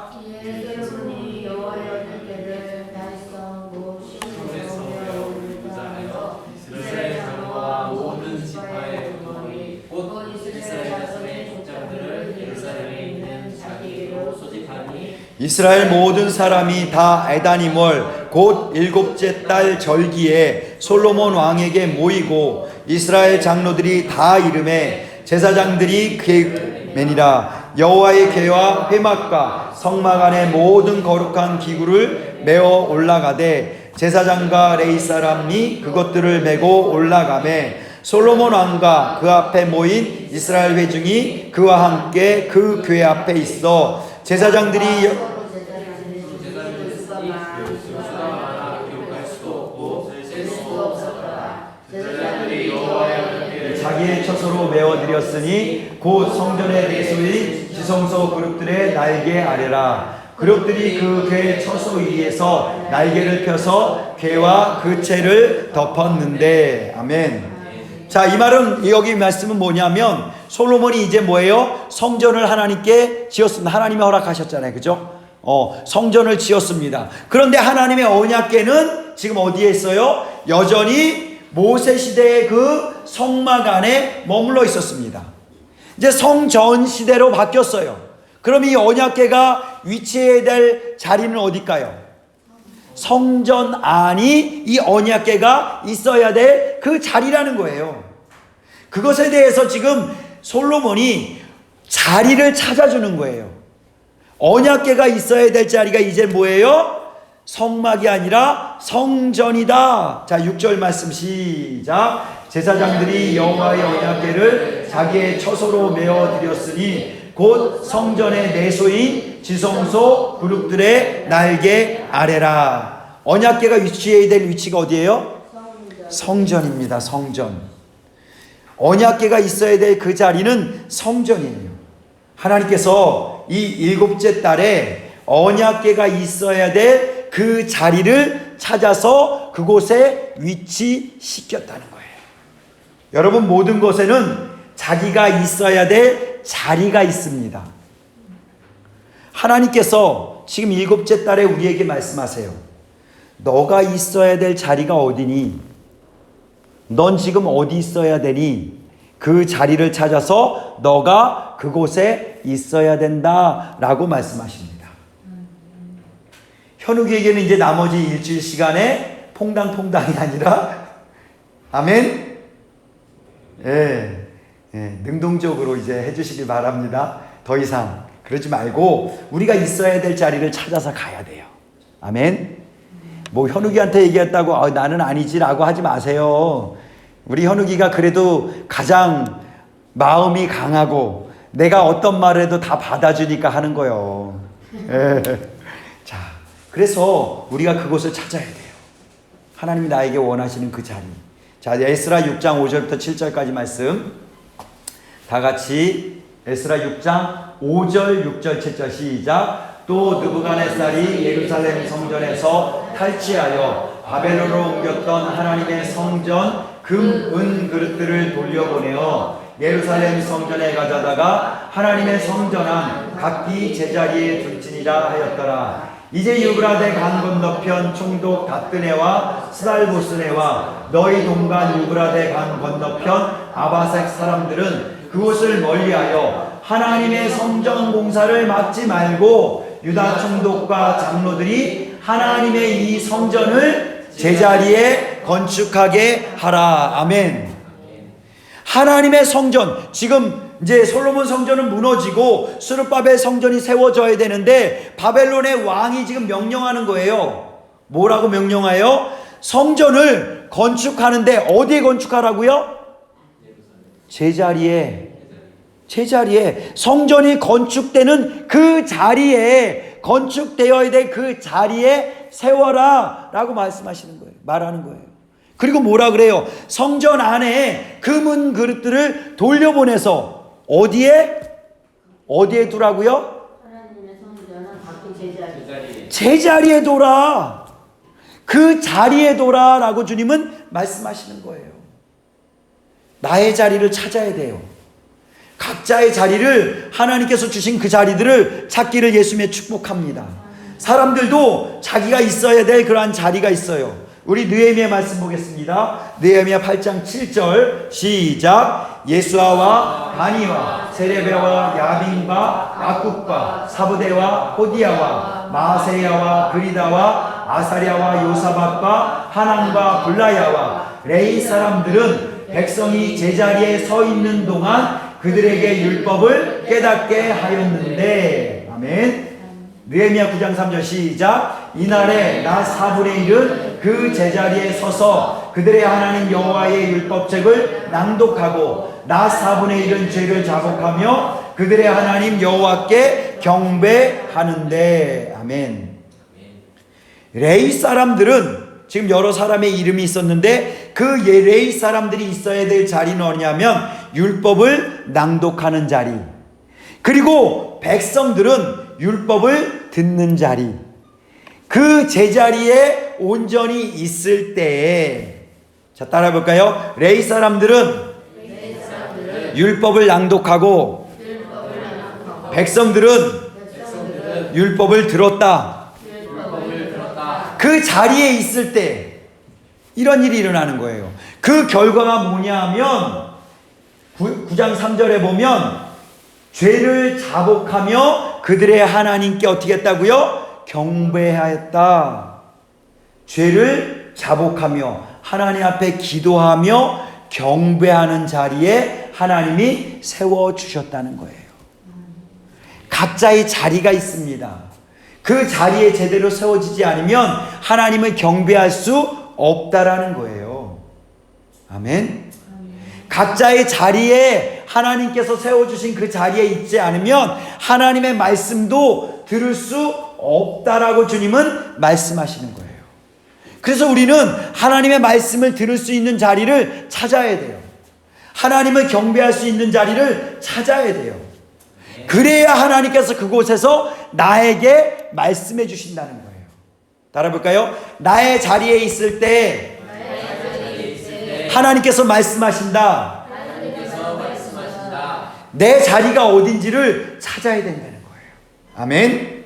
이스라엘 모든 사람이 다 에다님월 곧 7째 달 절기에 솔로몬 왕에게 모이고 이스라엘 장로들이 다 이름에 제사장들이 그의 매니라 여호와의 궤와 회막과 성막 안의 모든 거룩한 기구를 메어 올라가되 제사장과 레위 사람이 그것들을 메고 올라가매 솔로몬 왕과 그 앞에 모인 이스라엘 회중이 그와 함께 그 궤 앞에 있어 제사장들이 자기의 처소로 메어드렸으니 곧 성전의 내소인 지성소 그룹들의 날개 아래라. 그룹들이 그 궤 처소 위에서 날개를 펴서 궤와 그 채를 덮었는데. 아멘. 자, 이 말은, 여기 말씀은 뭐냐면 솔로몬이 이제 뭐예요? 성전을 하나님께 지었습니다. 하나님이 허락하셨잖아요. 그죠? 성전을 지었습니다. 그런데 하나님의 언약궤는 지금 어디에 있어요? 여전히 모세 시대의 그 성막 안에 머물러 있었습니다. 이제 성전 시대로 바뀌었어요. 그럼 이 언약궤가 위치해야 될 자리는 어딜까요? 성전 안이 이 언약궤가 있어야 될 그 자리라는 거예요. 그것에 대해서 지금 솔로몬이 자리를 찾아주는 거예요. 언약궤가 있어야 될 자리가 이제 뭐예요? 성막이 아니라 성전이다. 자, 6절 말씀 시작. 제사장들이 여호와의 언약궤를 자기의 처소로 메어 드렸으니 곧 성전의 내소인 지성소 그룹들의 날개 아래라. 언약궤가 위치해야 될 위치가 어디예요? 성전입니다. 성전. 언약궤가 있어야 될 그 자리는 성전이에요. 하나님께서 이 7째 달에 언약궤가 있어야 될 그 자리를 찾아서 그곳에 위치시켰다는 거예요. 여러분, 모든 것에는 자기가 있어야 될 자리가 있습니다. 하나님께서 지금 7째 달에 우리에게 말씀하세요. 너가 있어야 될 자리가 어디니? 넌 지금 어디 있어야 되니? 그 자리를 찾아서 너가 그곳에 있어야 된다라고 말씀하십니다. 현욱이에게는 이제 나머지 일주일 시간에 퐁당퐁당이 아니라 아멘? 예, 능동적으로 이제 해주시길 바랍니다. 더 이상 그러지 말고 우리가 있어야 될 자리를 찾아서 가야 돼요. 아멘? 뭐 현욱이한테 얘기했다고 나는 아니지라고 하지 마세요. 우리 현욱이가 그래도 가장 마음이 강하고 내가 어떤 말을 해도 다 받아주니까 하는 거예요. 예. 자, 그래서 우리가 그곳을 찾아야 돼요. 하나님이 나에게 원하시는 그 자리. 자, 에스라 6장 5절부터 7절까지 말씀 다 같이 에스라 6장 5절 6절 7절 시작. 또 느부갓네살이 예루살렘 성전에서 탈취하여 바벨론으로 옮겼던 하나님의 성전 금, 은 그릇들을 돌려보내어 예루살렘 성전에 가져다가 하나님의 성전 안 각기 제자리에 둘지니라 하였더라. 이제 유브라데 강 건너편 총독 다뜨네와 스달보스네와 너희 동간 유브라데 강 건너편 아바색 사람들은 그곳을 멀리하여 하나님의 성전 공사를 막지 말고 유다 총독과 장로들이 하나님의 이 성전을 제자리에 건축하게 하라. 아멘. 하나님의 성전, 지금 이제 솔로몬 성전은 무너지고 스룹바벨 성전이 세워져야 되는데 바벨론의 왕이 지금 명령하는 거예요. 뭐라고 명령하여? 성전을 건축하는데 어디에 건축하라고요? 제자리에 성전이 건축되는 그 자리에, 건축되어야 될 그 자리에 세워라 라고 말씀하시는 거예요. 말하는 거예요. 그리고 뭐라 그래요? 성전 안에 금은 그릇들을 돌려보내서 어디에 두라고요? 하나님의 성전은 각기 제자리에 둬라. 그 자리에 둬라라고 주님은 말씀하시는 거예요. 나의 자리를 찾아야 돼요. 각자의 자리를, 하나님께서 주신 그 자리들을 찾기를 예수님의 축복합니다. 사람들도 자기가 있어야 될 그러한 자리가 있어요. 우리 느헤미야 말씀 보겠습니다. 느헤미야 8장 7절 시작. 예수아와 바니와 세레베와 야빈과 악국과 사부대와 호디야와 마세야와 그리다와 아사랴와 요사박과 하난과 블라야와 레이 사람들은 백성이 제자리에 서 있는 동안 그들에게 율법을 깨닫게 하였는데. 아멘. 느헤미야 9장 3절 시작. 이날에 나 4분의 1은 그 제자리에 서서 그들의 하나님 여호와의 율법책을 낭독하고 나 4분의 1은 죄를 자복하며 그들의 하나님 여호와께 경배하는데. 아멘. 레위 사람들은 지금 여러 사람의 이름이 있었는데 그 레위 사람들이 있어야 될 자리는 어디냐면 율법을 낭독하는 자리, 그리고 백성들은 율법을 듣는 자리. 그 제자리에 온전히 있을 때에, 자 따라 볼까요? 레위 사람들은 율법을 낭독하고 백성들은 율법을 들었다. 그 자리에 있을 때 이런 일이 일어나는 거예요. 그 결과가 뭐냐 하면 9장 3절에 보면 죄를 자복하며 그들의 하나님께 어떻게 했다고요? 경배하였다. 죄를 자복하며 하나님 앞에 기도하며 경배하는 자리에 하나님이 세워주셨다는 거예요. 각자의 자리가 있습니다. 그 자리에 제대로 세워지지 않으면 하나님을 경배할 수 없다라는 거예요. 아멘. 각자의 자리에 하나님께서 세워주신 그 자리에 있지 않으면 하나님의 말씀도 들을 수 없다라고 주님은 말씀하시는 거예요. 그래서 우리는 하나님의 말씀을 들을 수 있는 자리를 찾아야 돼요. 하나님을 경배할 수 있는 자리를 찾아야 돼요. 그래야 하나님께서 그곳에서 나에게 말씀해 주신다는 거예요. 따라 볼까요? 나의 자리에 있을 때 하나님께서 말씀하신다. 내 자리가 어딘지를 찾아야 된다는 거예요. 아멘.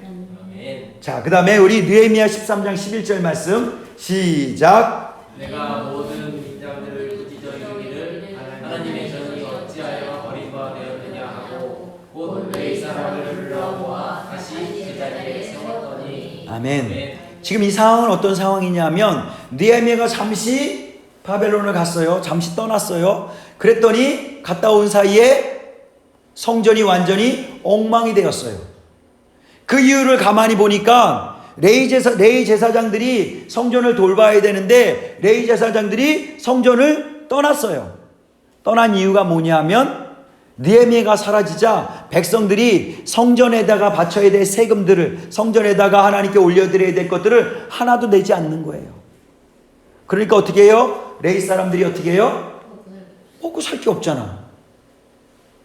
자, 그 다음에 우리 느헤미야 13장 11절 말씀 시작. 내가 모든 빗장들을 꾸짖어 이르기를 하나님의 전이 어찌하여 버린 바 되었느냐 하고 곧 내 사람을 불러 모아 다시 제자리에 세웠더니. 아멘. 지금 이 상황은 어떤 상황이냐면 느헤미야가 잠시 바벨론을 갔어요. 잠시 떠났어요. 그랬더니 갔다 온 사이에 성전이 완전히 엉망이 되었어요. 그 이유를 가만히 보니까 레위 제사장들이 성전을 돌봐야 되는데 레위 제사장들이 성전을 떠났어요. 떠난 이유가 뭐냐면 느헤미야가 사라지자 백성들이 성전에다가 바쳐야 될 세금들을, 성전에다가 하나님께 올려드려야 될 것들을 하나도 내지 않는 거예요. 그러니까 어떻게 해요? 레위 사람들이 어떻게 해요? 먹고 살 게 없잖아.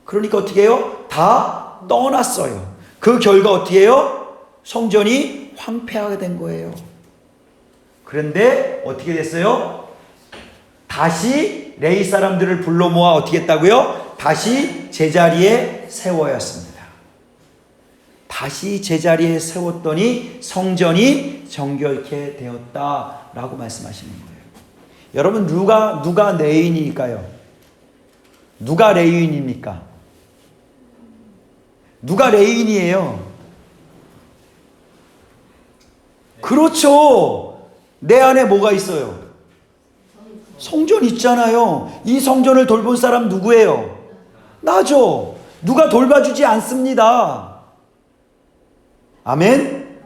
그러니까 어떻게 해요? 다 떠났어요. 그 결과 어떻게 해요? 성전이 황폐하게 된 거예요. 그런데 어떻게 됐어요? 다시 레위 사람들을 불러 모아 어떻게 했다고요? 다시 제자리에 세워야 했습니다. 다시 제자리에 세웠더니 성전이 정결케 되었다라고 말씀하시는 거예요. 여러분 누가 레위인일까요? 누가 레위인입니까? 누가 레위인이에요? 그렇죠. 내 안에 뭐가 있어요? 성전 있잖아요. 이 성전을 돌본 사람 누구예요? 나죠. 누가 돌봐주지 않습니다. 아멘?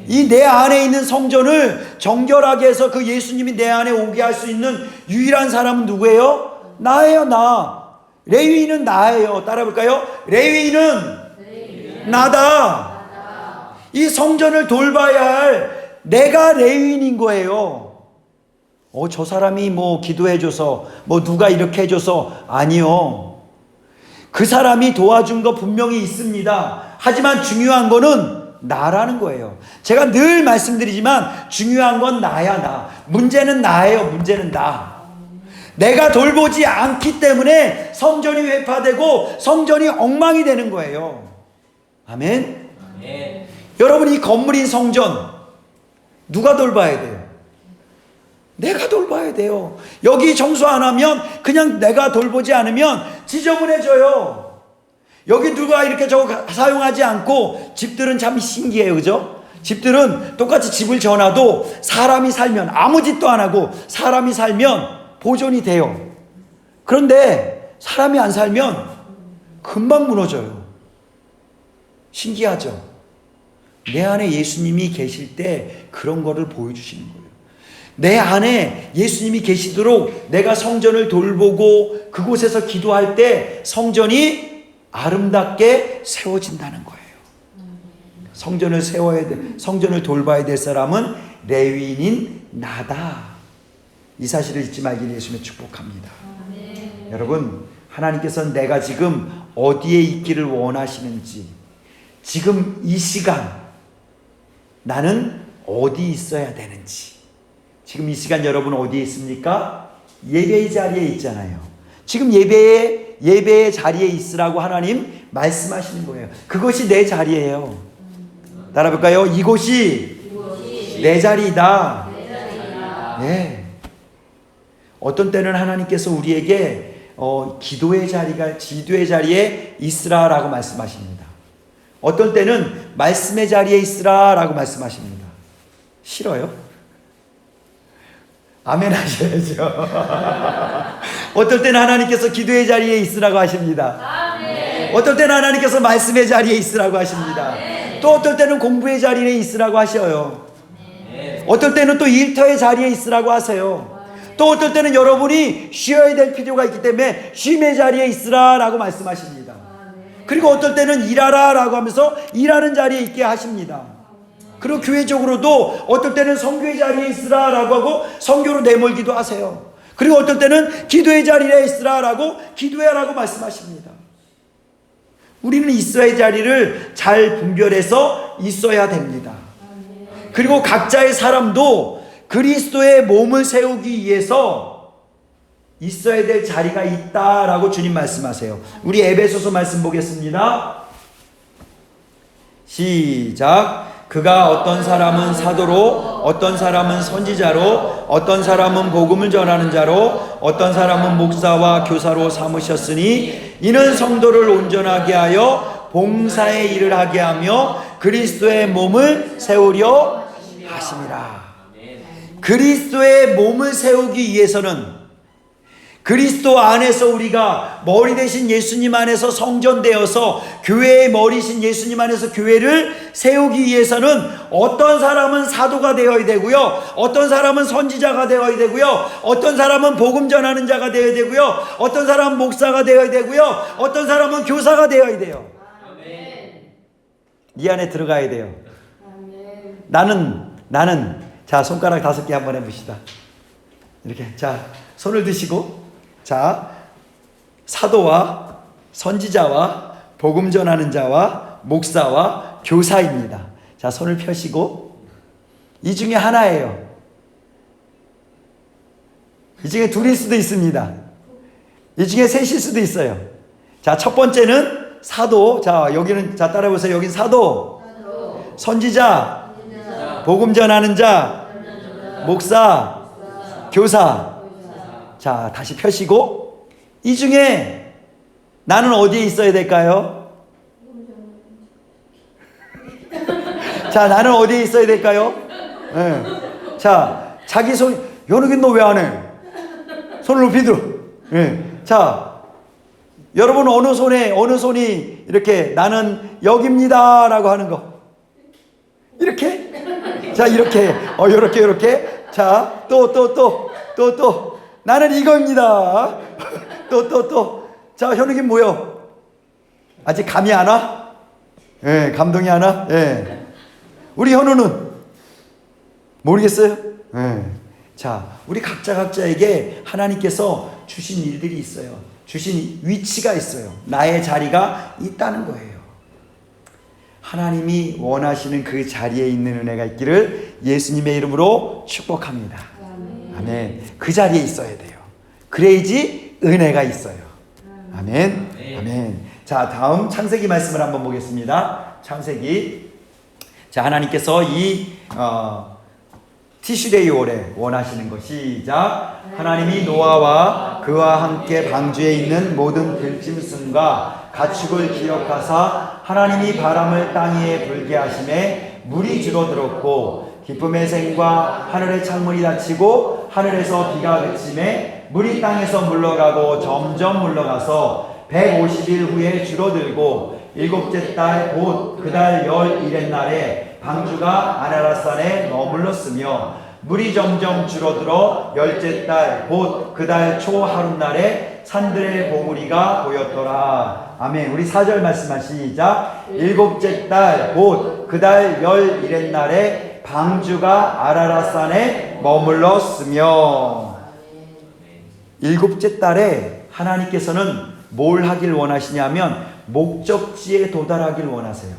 이 내 안에 있는 성전을 정결하게 해서 그 예수님이 내 안에 오게 할 수 있는 유일한 사람은 누구예요? 나예요, 나. 레위인은 나예요. 따라 볼까요? 레위인은 나다. 이 성전을 돌봐야 할 내가 레위인인 거예요. 저 사람이 뭐 기도해줘서, 뭐 누가 이렇게 해줘서, 아니요. 그 사람이 도와준 거 분명히 있습니다. 하지만 중요한 거는 나라는 거예요. 제가 늘 말씀드리지만 중요한 건 나야, 나. 문제는 나예요. 문제는 나. 내가 돌보지 않기 때문에 성전이 회파되고 성전이 엉망이 되는 거예요. 아멘? 아멘. 여러분, 이 건물인 성전 누가 돌봐야 돼요? 내가 돌봐야 돼요. 여기 청소 안 하면, 그냥 내가 돌보지 않으면 지저분해져요. 여기 누가 이렇게 저거 사용하지 않고, 집들은 참 신기해요. 그죠? 집들은 똑같이 집을 지어놔도 사람이 살면, 아무 짓도 안 하고 사람이 살면 보존이 돼요. 그런데 사람이 안 살면 금방 무너져요. 신기하죠? 내 안에 예수님이 계실 때 그런 거를 보여주시는 거예요. 내 안에 예수님이 계시도록 내가 성전을 돌보고 그곳에서 기도할 때 성전이 아름답게 세워진다는 거예요. 성전을 세워야 돼, 성전을 돌봐야 될 사람은 레위인인 나다. 이 사실을 잊지 말기를 예수님의 축복합니다. 여러분, 하나님께서는 내가 지금 어디에 있기를 원하시는지, 지금 이 시간 나는 어디 있어야 되는지, 지금 이 시간 여러분 어디에 있습니까? 예배의 자리에 있잖아요. 지금 예배의 자리에 있으라고 하나님 말씀하시는 거예요. 그것이 내 자리예요. 따라볼까요? 이곳이 내 자리이다. 네. 어떤 때는 하나님께서 우리에게 기도의 자리에 있으라라고 말씀하십니다. 어떤 때는 말씀의 자리에 있으라라고 말씀하십니다. 싫어요? 아멘 하셔야죠. 어떨 때는 하나님께서 기도의 자리에 있으라고 하십니다. 어떨 때는 하나님께서 말씀의 자리에 있으라고 하십니다. 또 어떨 때는 공부의 자리에 있으라고 하셔요. 어떨 때는 또 일터의 자리에 있으라고 하세요. 또 어떨 때는 여러분이 쉬어야 될 필요가 있기 때문에 쉼의 자리에 있으라라고 말씀하십니다. 그리고 어떨 때는 일하라라고 하면서 일하는 자리에 있게 하십니다. 그리고 교회적으로도 어떨 때는 선교의 자리에 있으라라고 하고 선교로 내몰기도 하세요. 그리고 어떨 때는 기도의 자리에 있으라라고 기도해라고 말씀하십니다. 우리는 있어야 자리를 잘 분별해서 있어야 됩니다. 그리고 각자의 사람도 그리스도의 몸을 세우기 위해서 있어야 될 자리가 있다라고 주님 말씀하세요. 우리 에베소서 말씀 보겠습니다. 시작. 그가 어떤 사람은 사도로, 어떤 사람은 선지자로, 어떤 사람은 복음을 전하는 자로, 어떤 사람은 목사와 교사로 삼으셨으니 이는 성도를 온전하게 하여 봉사의 일을 하게 하며 그리스도의 몸을 세우려 하심이라. 그리스도의 몸을 세우기 위해서는 그리스도 안에서 우리가 머리 되신 예수님 안에서 성전되어서 교회의 머리신 예수님 안에서 교회를 세우기 위해서는 어떤 사람은 사도가 되어야 되고요, 어떤 사람은 선지자가 되어야 되고요, 어떤 사람은 복음 전하는 자가 되어야 되고요, 어떤 사람은 목사가 되어야 되고요, 어떤 사람은 교사가 되어야 돼요. 이 안에 들어가야 돼요. 나는 자, 손가락 5개 한번 해봅시다. 이렇게. 자, 손을 드시고, 자, 사도와 선지자와 복음 전하는 자와 목사와 교사입니다. 자, 손을 펴시고, 이 중에 하나예요. 이 중에 둘일 수도 있습니다. 이 중에 셋일 수도 있어요. 자, 첫 번째는 사도. 자, 여기는, 자, 따라해보세요. 여긴 사도, 선지자, 복음 전하는 자, 목사, 교사. 자, 다시 펴시고, 이 중에 나는 어디에 있어야 될까요? 자, 나는 어디에 있어야 될까요? 네. 자, 자기 손, 연욱이 너 왜 안 해? 손을 높이 들어. 네. 자, 여러분 어느 손이 이렇게 나는 여기입니다 라고 하는 거? 이렇게? 자, 이렇게. 요렇게. 자, 또. 나는 이거입니다. 또. 자, 현욱이 뭐요? 아직 감이 안 와? 예, 감동이 안 와? 예. 우리 현우는? 모르겠어요? 예. 자, 우리 각자에게 하나님께서 주신 일들이 있어요. 주신 위치가 있어요. 나의 자리가 있다는 거예요. 하나님이 원하시는 그 자리에 있는 은혜가 있기를 예수님의 이름으로 축복합니다. 아멘. 그 자리에 있어야 돼요. 그래야지 은혜가 있어요. 아멘. 아멘. 자, 다음 창세기 말씀을 한번 보겠습니다. 창세기. 자, 하나님께서 이 티슈데이 월에 원하시는 것. 시작. 하나님이 노아와 그와 함께 방주에 있는 모든 들짐승과 가축을 기억하사 하나님이 바람을 땅 위에 불게 하심에 물이 줄어들었고 기쁨의 샘과 하늘의 창문이 닫히고 하늘에서 비가 그침에 물이 땅에서 물러가고 점점 물러가서 150일 후에 줄어들고 일곱째 달 곧 그 달 11의 날에 방주가 아라랏산에 머물렀으며 물이 점점 줄어들어 열째 달 곧 그 달 초 하룻날에 산들의 봉우리가 보였더라. 아멘. 우리 4절 말씀하 시작. 일곱째 달 곧 그 달 11의 날에 방주가 아라랏산에 머물렀으며. 일곱째 달에 하나님께서는 뭘 하길 원하시냐면 목적지에 도달하길 원하세요.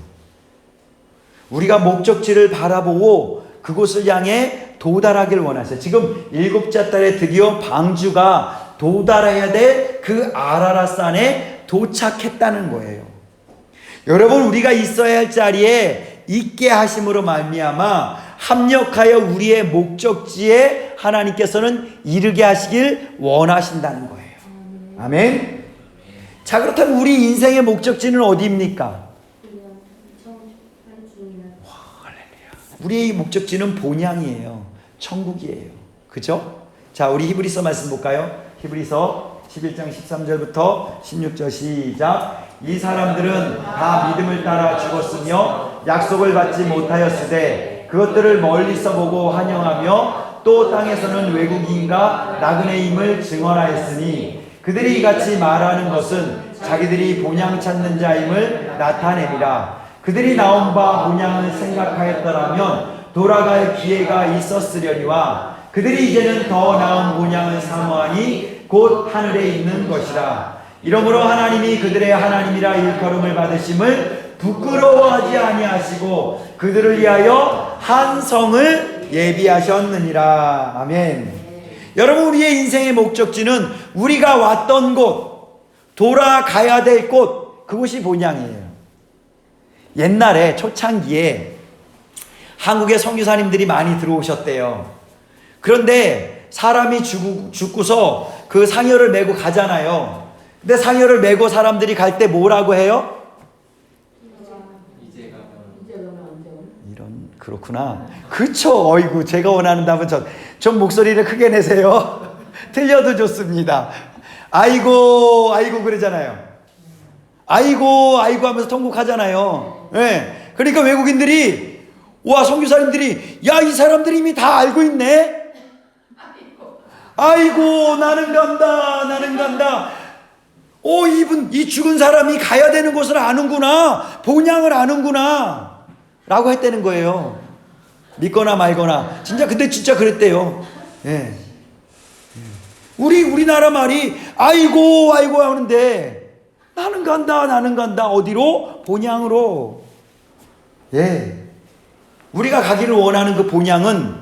우리가 목적지를 바라보고 그곳을 향해 도달하길 원하세요. 지금 일곱째 달에 드디어 방주가 도달해야 될 그 아라랏산에 도착했다는 거예요. 여러분, 우리가 있어야 할 자리에 있게 하심으로 말미암아 합력하여 우리의 목적지에 하나님께서는 이르게 하시길 원하신다는 거예요. 아멘. 자, 그렇다면 우리 인생의 목적지는 어디입니까? 우리의 목적지는 본향이에요. 천국이에요. 그죠? 자, 우리 히브리서 말씀 볼까요? 히브리서 11장 13절부터 16절 시작. 이 사람들은 다 믿음을 따라 죽었으며 약속을 받지 못하였으되 그것들을 멀리서 보고 환영하며 또 땅에서는 외국인과 나그네임을 증언하였으니 그들이 이같이 말하는 것은 자기들이 본향 찾는 자임을 나타내리라. 그들이 나온 바 본향을 생각하였더라면 돌아갈 기회가 있었으려니와 그들이 이제는 더 나은 본향을 사모하니 곧 하늘에 있는 것이라. 이러므로 하나님이 그들의 하나님이라 일컬음을 받으심을 부끄러워하지 아니하시고 그들을 위하여 한 성을 예비하셨느니라. 아멘. 여러분, 우리의 인생의 목적지는 우리가 왔던 곳, 돌아가야 될 곳, 그곳이 본향이에요. 옛날에 초창기에 한국에 선교사님들이 많이 들어오셨대요. 그런데 사람이 죽고서 그 상여를 메고 가잖아요. 근데 상여를 메고 사람들이 갈 때 뭐라고 해요? 이런, 그렇구나. 그쵸. 어이구, 제가 원하는 답은 좀 목소리를 크게 내세요. 틀려도 좋습니다. 아이고 아이고 그러잖아요. 아이고 아이고 하면서 통곡하잖아요. 네. 그러니까 외국인들이, 와, 선교사님들이, 야, 이 사람들이 이미 다 알고 있네. 아이고 나는 간다, 나는 간다. 오, 이 죽은 사람이 가야 되는 곳을 아는구나, 본향을 아는구나 라고 했다는 거예요. 믿거나 말거나. 진짜, 근데 진짜 그랬대요. 예. 우리나라 말이 아이고 아이고 하는데 나는 간다, 나는 간다. 어디로? 본향으로. 예. 우리가 가기를 원하는 그 본향은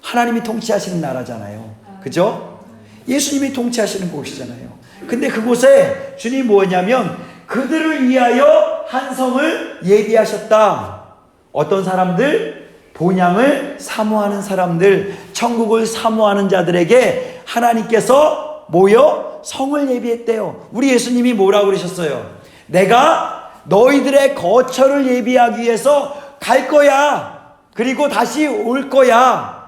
하나님이 통치하시는 나라잖아요. 그죠? 예수님이 통치하시는 곳이잖아요. 근데 그곳에 주님이 뭐냐면 그들을 위하여 한 성을 예비하셨다. 어떤 사람들? 본향을 사모하는 사람들, 천국을 사모하는 자들에게 하나님께서 뭐요? 성을 예비했대요. 우리 예수님이 뭐라고 그러셨어요? 내가 너희들의 거처를 예비하기 위해서 갈 거야. 그리고 다시 올 거야.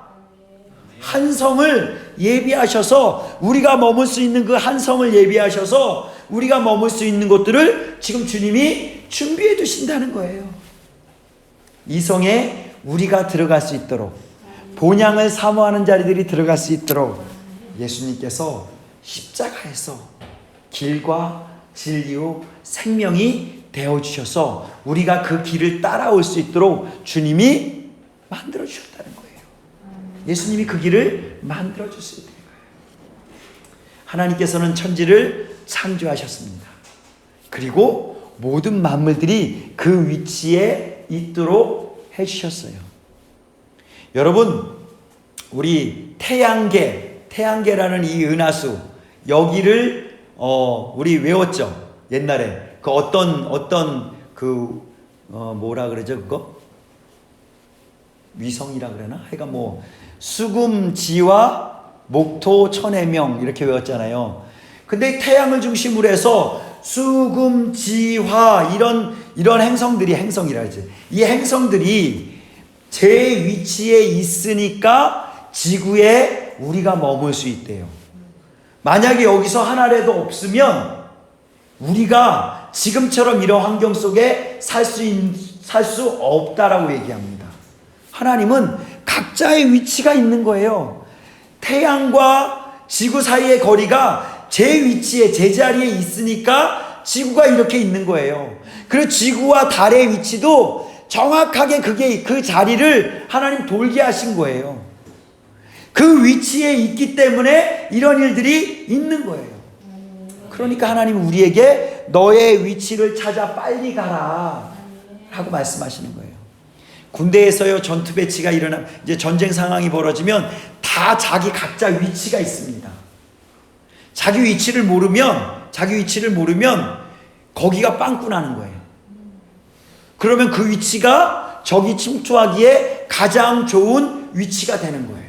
한 성을 예비하셔서, 우리가 머물 수 있는 그 한 성을 예비하셔서 우리가 머물 수 있는 곳들을 지금 주님이 준비해 두신다는 거예요. 이 성에 우리가 들어갈 수 있도록, 본향을 사모하는 자리들이 들어갈 수 있도록 예수님께서 십자가에서 길과 진리요 생명이 되어주셔서 우리가 그 길을 따라올 수 있도록 주님이 만들어주셨다는 거예요. 예수님이 그 길을 만들어주셨다는 거예요. 하나님께서는 천지를 창조하셨습니다. 그리고 모든 만물들이 그 위치에 있도록 해주셨어요. 여러분, 우리 태양계라는 이 은하수, 여기를 우리 외웠죠. 옛날에 그 어떤 뭐라 그러죠 그거? 위성이라 그러나? 하여간 뭐 수금지와 목토 천해명 이렇게 외웠잖아요. 근데 태양을 중심으로 해서 수금지화 이런 행성이라 하지. 이 행성들이 제 위치에 있으니까 지구에 우리가 머물 수 있대요. 만약에 여기서 하나라도 없으면 우리가 지금처럼 이런 환경 속에 살 수 없다라고 얘기합니다. 하나님은 각자의 위치가 있는 거예요. 태양과 지구 사이의 거리가 제 위치에, 제 자리에 있으니까 지구가 이렇게 있는 거예요. 그리고 지구와 달의 위치도 정확하게 그 자리를 하나님 돌게 하신 거예요. 그 위치에 있기 때문에 이런 일들이 있는 거예요. 그러니까 하나님은 우리에게 너의 위치를 찾아 빨리 가라 라고 말씀하시는 거예요. 군대에서요, 전투 배치가 이제 전쟁 상황이 벌어지면 다 자기 각자 위치가 있습니다. 자기 위치를 모르면 거기가 빵꾸 나는 거예요. 그러면 그 위치가 적이 침투하기에 가장 좋은 위치가 되는 거예요.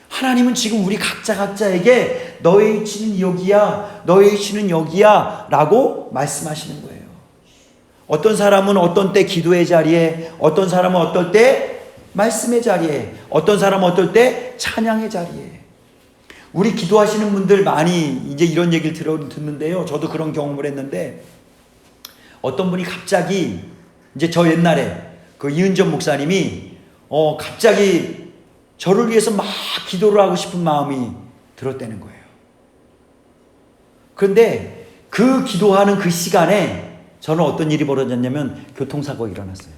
하나님은 지금 우리 각자에게 너의 위치는 여기야, 너의 위치는 여기야 라고 말씀하시는 거예요. 어떤 사람은 어떤 때 기도의 자리에, 어떤 사람은 어떨 때 말씀의 자리에, 어떤 사람은 어떨 때 찬양의 자리에. 우리 기도하시는 분들 많이 이제 이런 얘기를 듣는데요. 저도 그런 경험을 했는데, 어떤 분이 갑자기 이제 저 옛날에 그 이은전 목사님이 갑자기 저를 위해서 막 기도를 하고 싶은 마음이 들었다는 거예요. 그런데 그 기도하는 그 시간에 저는 어떤 일이 벌어졌냐면 교통사고가 일어났어요.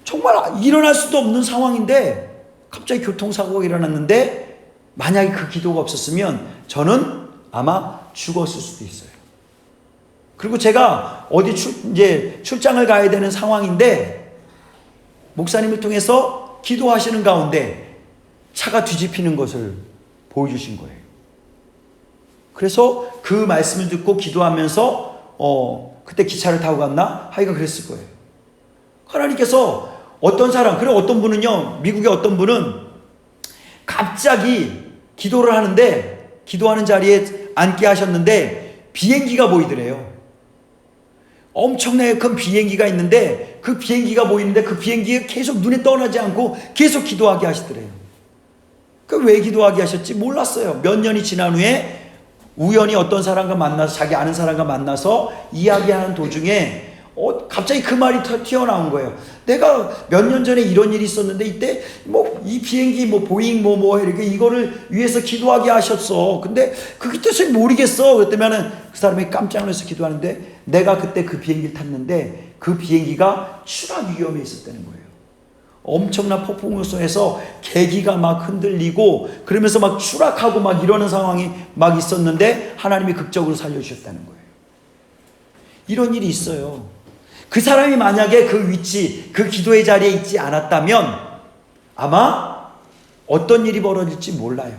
정말 일어날 수도 없는 상황인데 갑자기 교통사고가 일어났는데 만약에 그 기도가 없었으면 저는 아마 죽었을 수도 있어요. 그리고 제가 어디 이제 출장을 가야 되는 상황인데 목사님을 통해서 기도하시는 가운데 차가 뒤집히는 것을 보여주신 거예요. 그래서 그 말씀을 듣고 기도하면서 그때 기차를 타고 갔나? 하여간 그랬을 거예요. 하나님께서 어떤 사람, 그리고 어떤 분은요, 미국의 어떤 분은 갑자기 기도를 하는데 기도하는 자리에 앉게 하셨는데 비행기가 보이더래요. 엄청나게 큰 비행기가 있는데 그 비행기가 보이는데 그 비행기가 계속 눈에 떠나지 않고 계속 기도하게 하시더래요. 그 왜 기도하게 하셨지 몰랐어요. 몇 년이 지난 후에 우연히 어떤 사람과 만나서 자기 아는 사람과 만나서 이야기하는 도중에 갑자기 그 말이 튀어나온 거예요. 내가 몇 년 전에 이런 일이 있었는데 이때 이 비행기 보잉 이렇게 이거를 위해서 기도하게 하셨어. 근데 그게 뜻을 모르겠어. 그랬더니는 그 사람이 깜짝 놀라서 기도하는데 내가 그때 그 비행기를 탔는데 그 비행기가 추락 위험에 있었다는 거예요. 엄청난 폭풍우 속에서 계기가 막 흔들리고 그러면서 막 추락하고 막 이러는 상황이 막 있었는데 하나님이 극적으로 살려주셨다는 거예요. 이런 일이 있어요. 그 사람이 만약에 그 위치, 그 기도의 자리에 있지 않았다면 아마 어떤 일이 벌어질지 몰라요.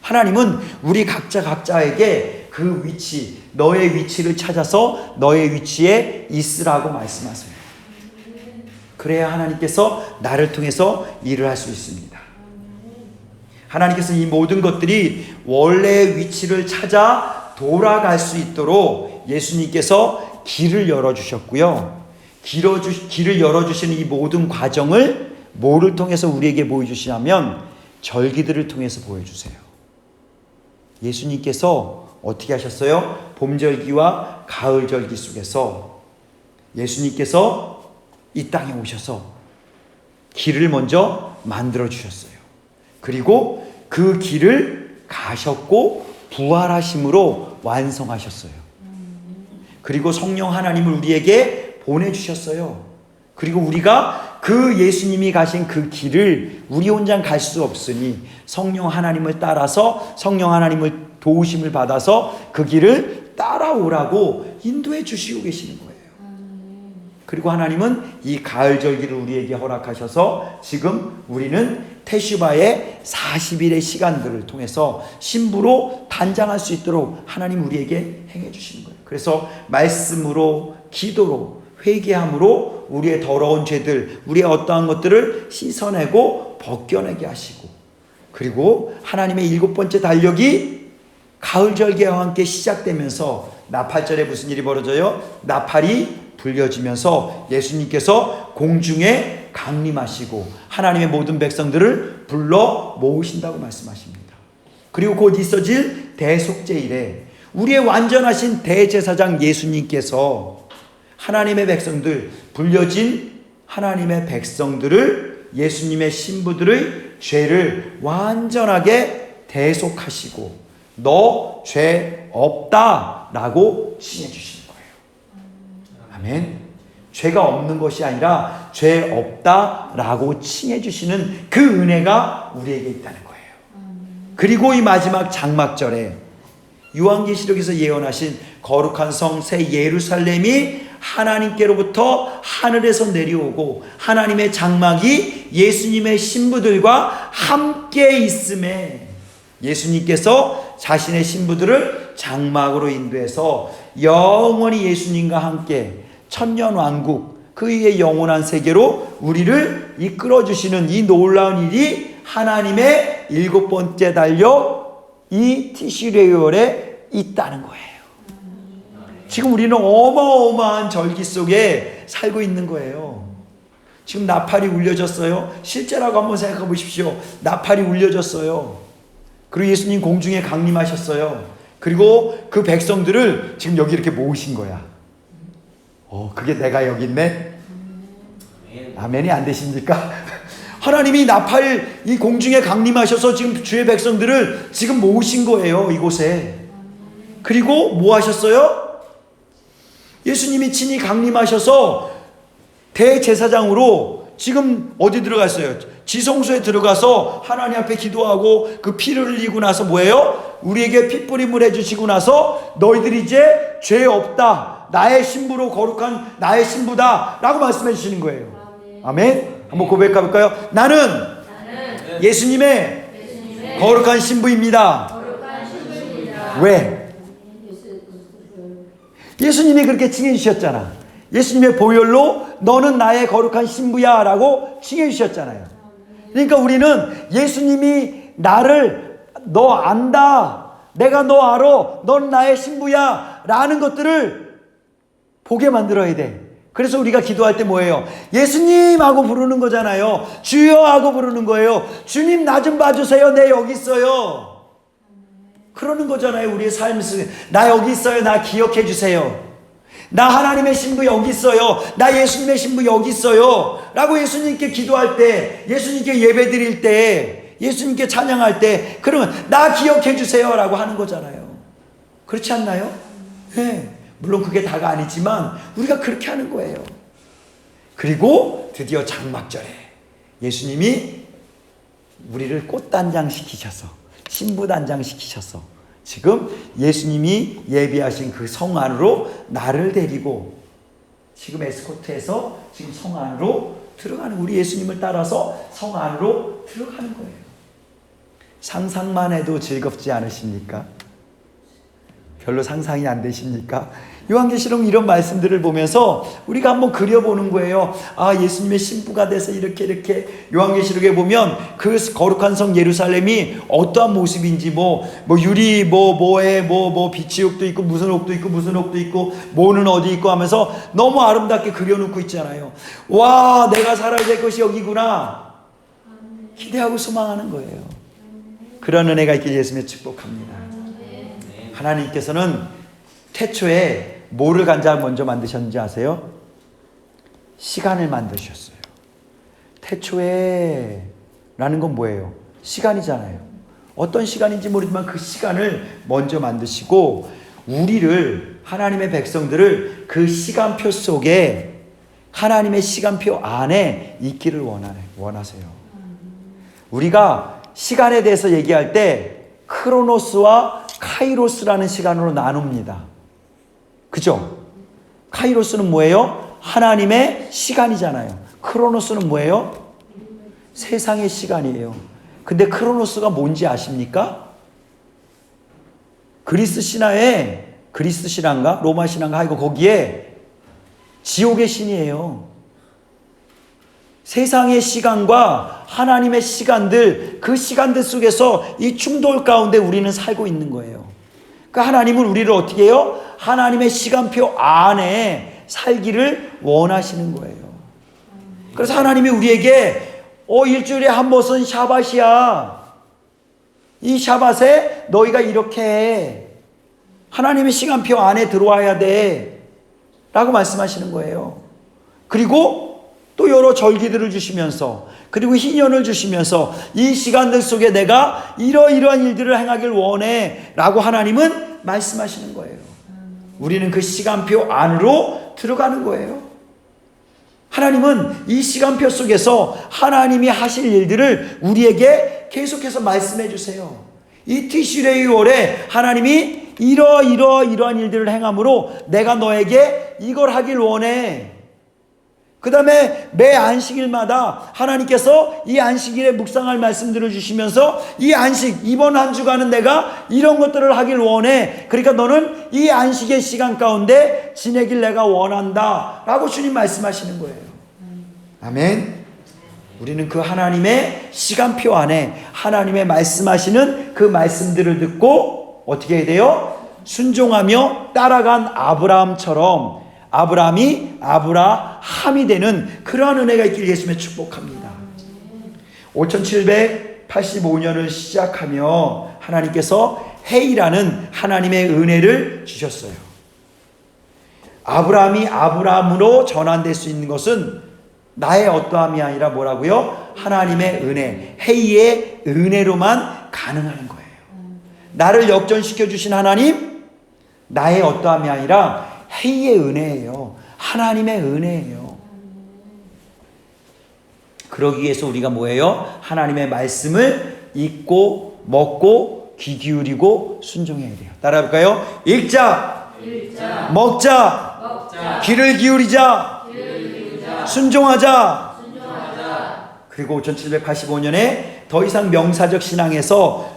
하나님은 우리 각자에게 그 위치, 너의 위치를 찾아서 너의 위치에 있으라고 말씀하세요. 그래야 하나님께서 나를 통해서 일을 할 수 있습니다. 하나님께서 이 모든 것들이 원래의 위치를 찾아 돌아갈 수 있도록 예수님께서 길을 열어주셨고요. 길을 열어주시는 이 모든 과정을 뭐를 통해서 우리에게 보여주시냐면 절기들을 통해서 보여주세요. 예수님께서 어떻게 하셨어요? 봄절기와 가을절기 속에서 예수님께서 이 땅에 오셔서 길을 먼저 만들어 주셨어요. 그리고 그 길을 가셨고 부활하심으로 완성하셨어요. 그리고 성령 하나님을 우리에게 보내주셨어요. 그리고 우리가 그 예수님이 가신 그 길을 우리 혼자 갈 수 없으니 성령 하나님을 따라서 성령 하나님을 도우심을 받아서 그 길을 따라오라고 인도해 주시고 계시는 거예요. 그리고 하나님은 이 가을절기를 우리에게 허락하셔서 지금 우리는 테슈바의 40일의 시간들을 통해서 신부로 단장할 수 있도록 하나님 우리에게 행해 주시는 거예요. 그래서 말씀으로 기도로 회개함으로 우리의 더러운 죄들, 우리의 어떠한 것들을 씻어내고 벗겨내게 하시고 그리고 하나님의 7번째 달력이 가을절기와 함께 시작되면서 나팔절에 무슨 일이 벌어져요? 나팔이 불려지면서 예수님께서 공중에 강림하시고 하나님의 모든 백성들을 불러 모으신다고 말씀하십니다. 그리고 곧 있어질 대속죄일에 우리의 완전하신 대제사장 예수님께서 하나님의 백성들, 불려진 하나님의 백성들을 예수님의 신부들의 죄를 완전하게 대속하시고 너 죄 없다라고 칭해 주시는 거예요. 아멘. 죄가 없는 것이 아니라 죄 없다라고 칭해 주시는 그 은혜가 우리에게 있다는 거예요. 그리고 이 마지막 장막절에 요한계시록에서 예언하신 거룩한 성 새 예루살렘이 하나님께로부터 하늘에서 내려오고 하나님의 장막이 예수님의 신부들과 함께 있음에 예수님께서 자신의 신부들을 장막으로 인도해서 영원히 예수님과 함께 천년왕국 그 위의 영원한 세계로 우리를 이끌어주시는 이 놀라운 일이 하나님의 7번째 달력 이 티시레이월에 있다는 거예요. 지금 우리는 어마어마한 절기 속에 살고 있는 거예요. 지금 나팔이 울려졌어요. 실제라고 한번 생각해 보십시오. 나팔이 울려졌어요. 그리고 예수님 공중에 강림하셨어요. 그리고 그 백성들을 지금 여기 이렇게 모으신 거야. 그게 내가 여기 있네. 아멘. 아멘이 안 되십니까? 하나님이 나팔 이 공중에 강림하셔서 지금 주의 백성들을 지금 모으신 거예요, 이곳에. 그리고 뭐 하셨어요? 예수님이 친히 강림하셔서 대제사장으로 지금 어디 들어갔어요? 지성소에 들어가서 하나님 앞에 기도하고 그 피를 흘리고 나서 뭐예요? 우리에게 핏부림을 해주시고 나서 너희들이 이제 죄 없다, 나의 신부로 거룩한 나의 신부다 라고 말씀해 주시는 거예요. 아멘. 한번 고백해 볼까요? 나는 예수님의 거룩한 신부입니다. 왜? 예수님이 그렇게 칭해 주셨잖아. 예수님의 보혈로 너는 나의 거룩한 신부야 라고 칭해 주셨잖아요. 그러니까 우리는 예수님이 나를 너 안다, 내가 너 알아, 넌 나의 신부야 라는 것들을 보게 만들어야 돼. 그래서 우리가 기도할 때 뭐예요? 예수님 하고 부르는 거잖아요. 주여 하고 부르는 거예요. 주님 나 좀 봐주세요. 내 여기 있어요. 그러는 거잖아요. 우리의 삶 속에 나 여기 있어요. 나 기억해 주세요. 나 하나님의 신부 여기 있어요. 나 예수님의 신부 여기 있어요. 라고 예수님께 기도할 때, 예수님께 예배 드릴 때, 예수님께 찬양할 때, 그러면 나 기억해 주세요 라고 하는 거잖아요. 그렇지 않나요? 네. 물론 그게 다가 아니지만 우리가 그렇게 하는 거예요. 그리고 드디어 장막절에 예수님이 우리를 꽃단장 시키셔서, 신부단장 시키셔서 지금 예수님이 예비하신 그 성 안으로 나를 데리고 지금 에스코트에서 지금 성 안으로 들어가는, 우리 예수님을 따라서 성 안으로 들어가는 거예요. 상상만 해도 즐겁지 않으십니까? 별로 상상이 안 되십니까? 요한계시록 이런 말씀들을 보면서 우리가 한번 그려보는 거예요. 아, 예수님의 신부가 돼서 이렇게 요한계시록에 보면 그 거룩한 성 예루살렘이 어떠한 모습인지 유리 뭐에 빛이 옥도 있고 무슨 옥도 있고 무슨 옥도 있고 뭐는 어디 있고 하면서 너무 아름답게 그려놓고 있잖아요. 와, 내가 살아야 될 것이 여기구나 기대하고 소망하는 거예요. 그런 은혜가 있길 예수님의 축복합니다. 하나님께서는 태초에 뭐를 가장 먼저 만드셨는지 아세요? 시간을 만드셨어요. 태초에 라는 건 뭐예요? 시간이잖아요. 어떤 시간인지 모르지만 그 시간을 먼저 만드시고 우리를, 하나님의 백성들을 그 시간표 속에, 하나님의 시간표 안에 있기를 원하세요. 우리가 시간에 대해서 얘기할 때 크로노스와 카이로스라는 시간으로 나눕니다. 그죠? 카이로스는 뭐예요? 하나님의 시간이잖아요. 크로노스는 뭐예요? 세상의 시간이에요. 근데 크로노스가 뭔지 아십니까? 그리스 신화인가? 로마 신화인가? 하고 거기에 지옥의 신이에요. 세상의 시간과 하나님의 시간들, 그 시간들 속에서 이 충돌 가운데 우리는 살고 있는 거예요. 그러니까 하나님은 우리를 어떻게 해요? 하나님의 시간표 안에 살기를 원하시는 거예요. 그래서 하나님이 우리에게 일주일에 한 번은 샤밧이야. 이 샤밧에 너희가 이렇게 해. 하나님의 시간표 안에 들어와야 돼 라고 말씀하시는 거예요. 그리고 또 여러 절기들을 주시면서, 그리고 희년을 주시면서 이 시간들 속에 내가 이러이러한 일들을 행하길 원해 라고 하나님은 말씀하시는 거예요. 우리는 그 시간표 안으로 들어가는 거예요. 하나님은 이 시간표 속에서 하나님이 하실 일들을 우리에게 계속해서 말씀해 주세요. 이 티슈레이 월에 하나님이 이러한 일들을 행함으로 내가 너에게 이걸 하길 원해. 그 다음에 매 안식일마다 하나님께서 이 안식일에 묵상할 말씀들을 주시면서 이 안식, 이번 한 주간은 내가 이런 것들을 하길 원해. 그러니까 너는 이 안식의 시간 가운데 지내길 내가 원한다 라고 주님 말씀하시는 거예요. 아멘. 우리는 그 하나님의 시간표 안에 하나님의 말씀하시는 그 말씀들을 듣고 어떻게 해야 돼요? 순종하며 따라간 아브라함처럼 아브라함이 아브라함이 되는 그러한 은혜가 있길 예수님의 축복합니다. 5785년을 시작하며 하나님께서 해이라는 하나님의 은혜를 주셨어요. 아브라함이 아브라함으로 전환될 수 있는 것은 나의 어떠함이 아니라 뭐라고요? 하나님의 은혜, 해의 은혜로만 가능한 거예요. 나를 역전시켜 주신 하나님, 나의 어떠함이 아니라 해의 은혜예요. 하나님의 은혜예요. 그러기 위해서 우리가 뭐예요? 하나님의 말씀을 읽고 먹고 귀 기울이고 순종해야 돼요. 따라해볼까요? 읽자, 먹자, 귀를 기울이자, 순종하자. 그리고 5785년에 더 이상 명사적 신앙에서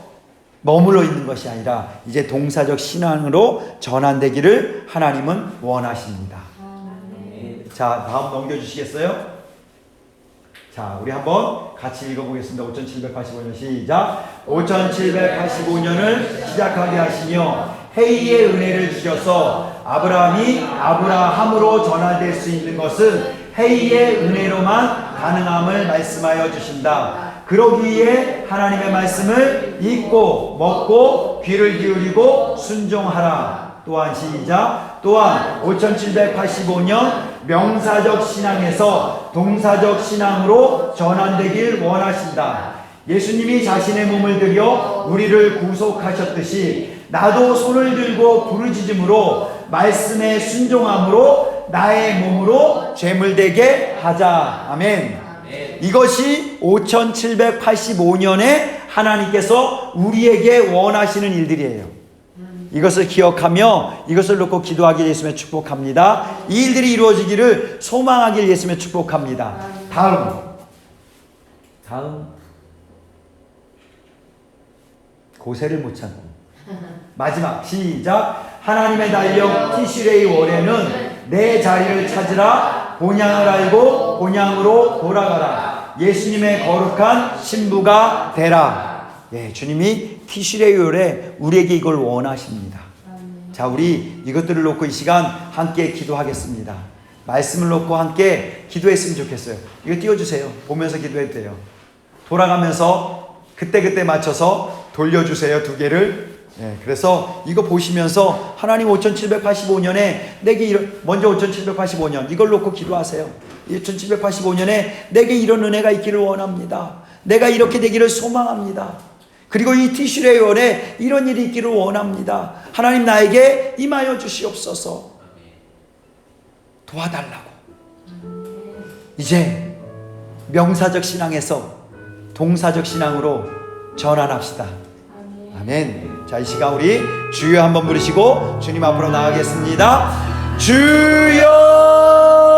머물러 있는 것이 아니라 이제 동사적 신앙으로 전환되기를 하나님은 원하십니다. 자, 다음 넘겨주시겠어요? 자, 우리 한번 같이 읽어보겠습니다. 5785년 시작. 5785년을 시작하게 하시며 해의 은혜를 주셔서 아브라함이 아브라함으로 전환될 수 있는 것은 해의 은혜로만 가능함을 말씀하여 주신다. 그러기 위해 하나님의 말씀을 읽고 먹고 귀를 기울이고 순종하라. 또한 시작. 또한 5785년 명사적 신앙에서 동사적 신앙으로 전환되길 원하신다. 예수님이 자신의 몸을 들여 우리를 구속하셨듯이 나도 손을 들고 부르짖음으로 말씀에 순종함으로 나의 몸으로 죄물되게 하자. 아멘. 이것이 5785년에 하나님께서 우리에게 원하시는 일들이에요. 이것을 기억하며 이것을 놓고 기도하길 예수님의 축복합니다. 이 일들이 이루어지기를 소망하길 예수님의 축복합니다. 다음 고세를 못 참고 마지막 시작. 하나님의 달력 티시레이 월에는 내 자리를 찾으라. 본향을 알고 본향으로 돌아가라. 예수님의 거룩한 신부가 되라. 예, 주님이 티시레이 월에 우리에게 이걸 원하십니다. 자, 우리 이것들을 놓고 이 시간 함께 기도하겠습니다. 말씀을 놓고 함께 기도했으면 좋겠어요. 이거 띄워주세요. 보면서 기도해도 돼요. 돌아가면서 그때그때 맞춰서 돌려주세요. 두 개를. 예, 그래서 이거 보시면서 하나님 5785년에 내게 먼저 5785년 이걸 놓고 기도하세요. 5785년에 내게 이런 은혜가 있기를 원합니다. 내가 이렇게 되기를 소망합니다. 그리고 이 티슈레이 월에 이런 일이 있기를 원합니다. 하나님 나에게 임하여 주시옵소서. 도와달라고. 이제 명사적 신앙에서 동사적 신앙으로 전환합시다. 아멘. 자, 이 시간 우리 주여 한번 부르시고 주님 앞으로 나가겠습니다. 주여